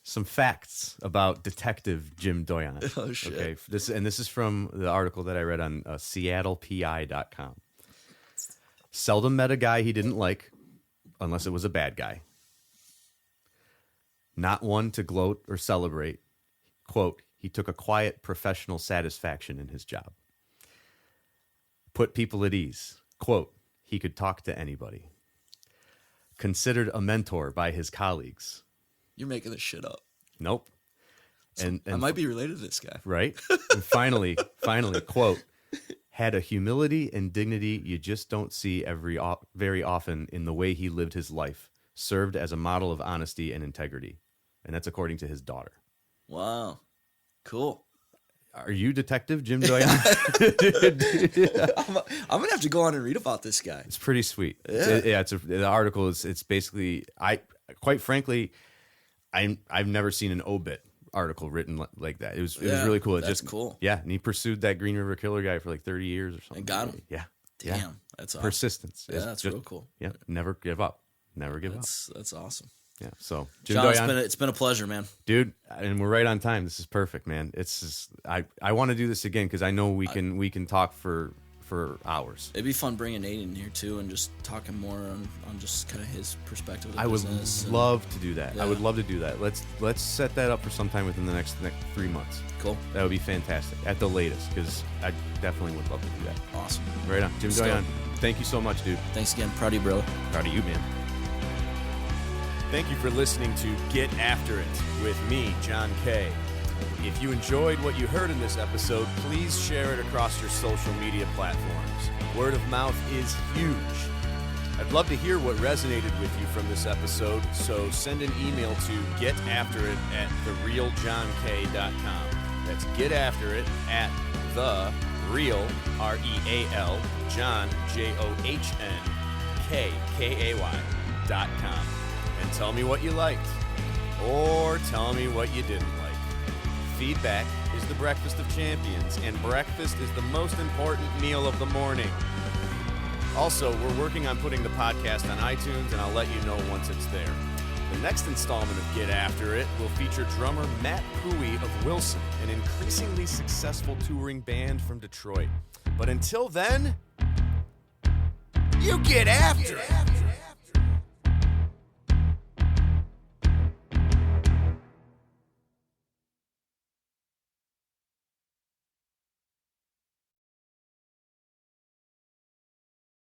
some facts about Detective Jim Doyon. Oh shit. Okay. This is from the article that I read on SeattlePI.com. Seldom met a guy he didn't like, unless it was a bad guy. Not one to gloat or celebrate. Quote, he took a quiet professional satisfaction in his job. Put people at ease. Quote, he could talk to anybody. Considered a mentor by his colleagues. You're making this shit up. Nope. And I might be related to this guy. Right? And finally, quote, had a humility and dignity you just don't see very often in the way he lived his life. Served as a model of honesty and integrity. And that's according to his daughter. Wow. Cool. Are you Detective Jim Doyon? I'm gonna have to go on and read about this guy. It's pretty sweet. Yeah. The article is. It's basically. Quite frankly, I've never seen an obit article written like that. It was really cool. That's cool. Yeah, and he pursued that Green River Killer guy for like 30 years or something. And got him. Yeah. Damn, that's awesome. Persistence. Yeah, that's real cool. Yeah, never give up. That's awesome. Yeah. So, Jim John, Doyon, it's been a pleasure, man. Dude, and we're right on time. This is perfect, man. It's just, I want to do this again because I know we can talk for hours. It'd be fun bringing Nate in here too and just talking more on just kind of his perspective of I would love to do that. Yeah. I would love to do that. Let's set that up for sometime within the next 3 months. Cool. That would be fantastic at the latest because I definitely would love to do that. Awesome. Right on. Jim Doyon, thank you so much, dude. Thanks again. Proud of you, brother. Proud of you, man. Thank you for listening to Get After It with me, John Kay. If you enjoyed what you heard in this episode, please share it across your social media platforms. Word of mouth is huge. I'd love to hear what resonated with you from this episode, so send an email to getafterit@therealjohnkay.com. That's getafterit@thereal, R-E-A-L, John, JOHNKKAY.com. And tell me what you liked, or tell me what you didn't like. Feedback is the breakfast of champions, and breakfast is the most important meal of the morning. Also, we're working on putting the podcast on iTunes, and I'll let you know once it's there. The next installment of Get After It will feature drummer Matt Pooey of Wilson, an increasingly successful touring band from Detroit. But until then, you get after it!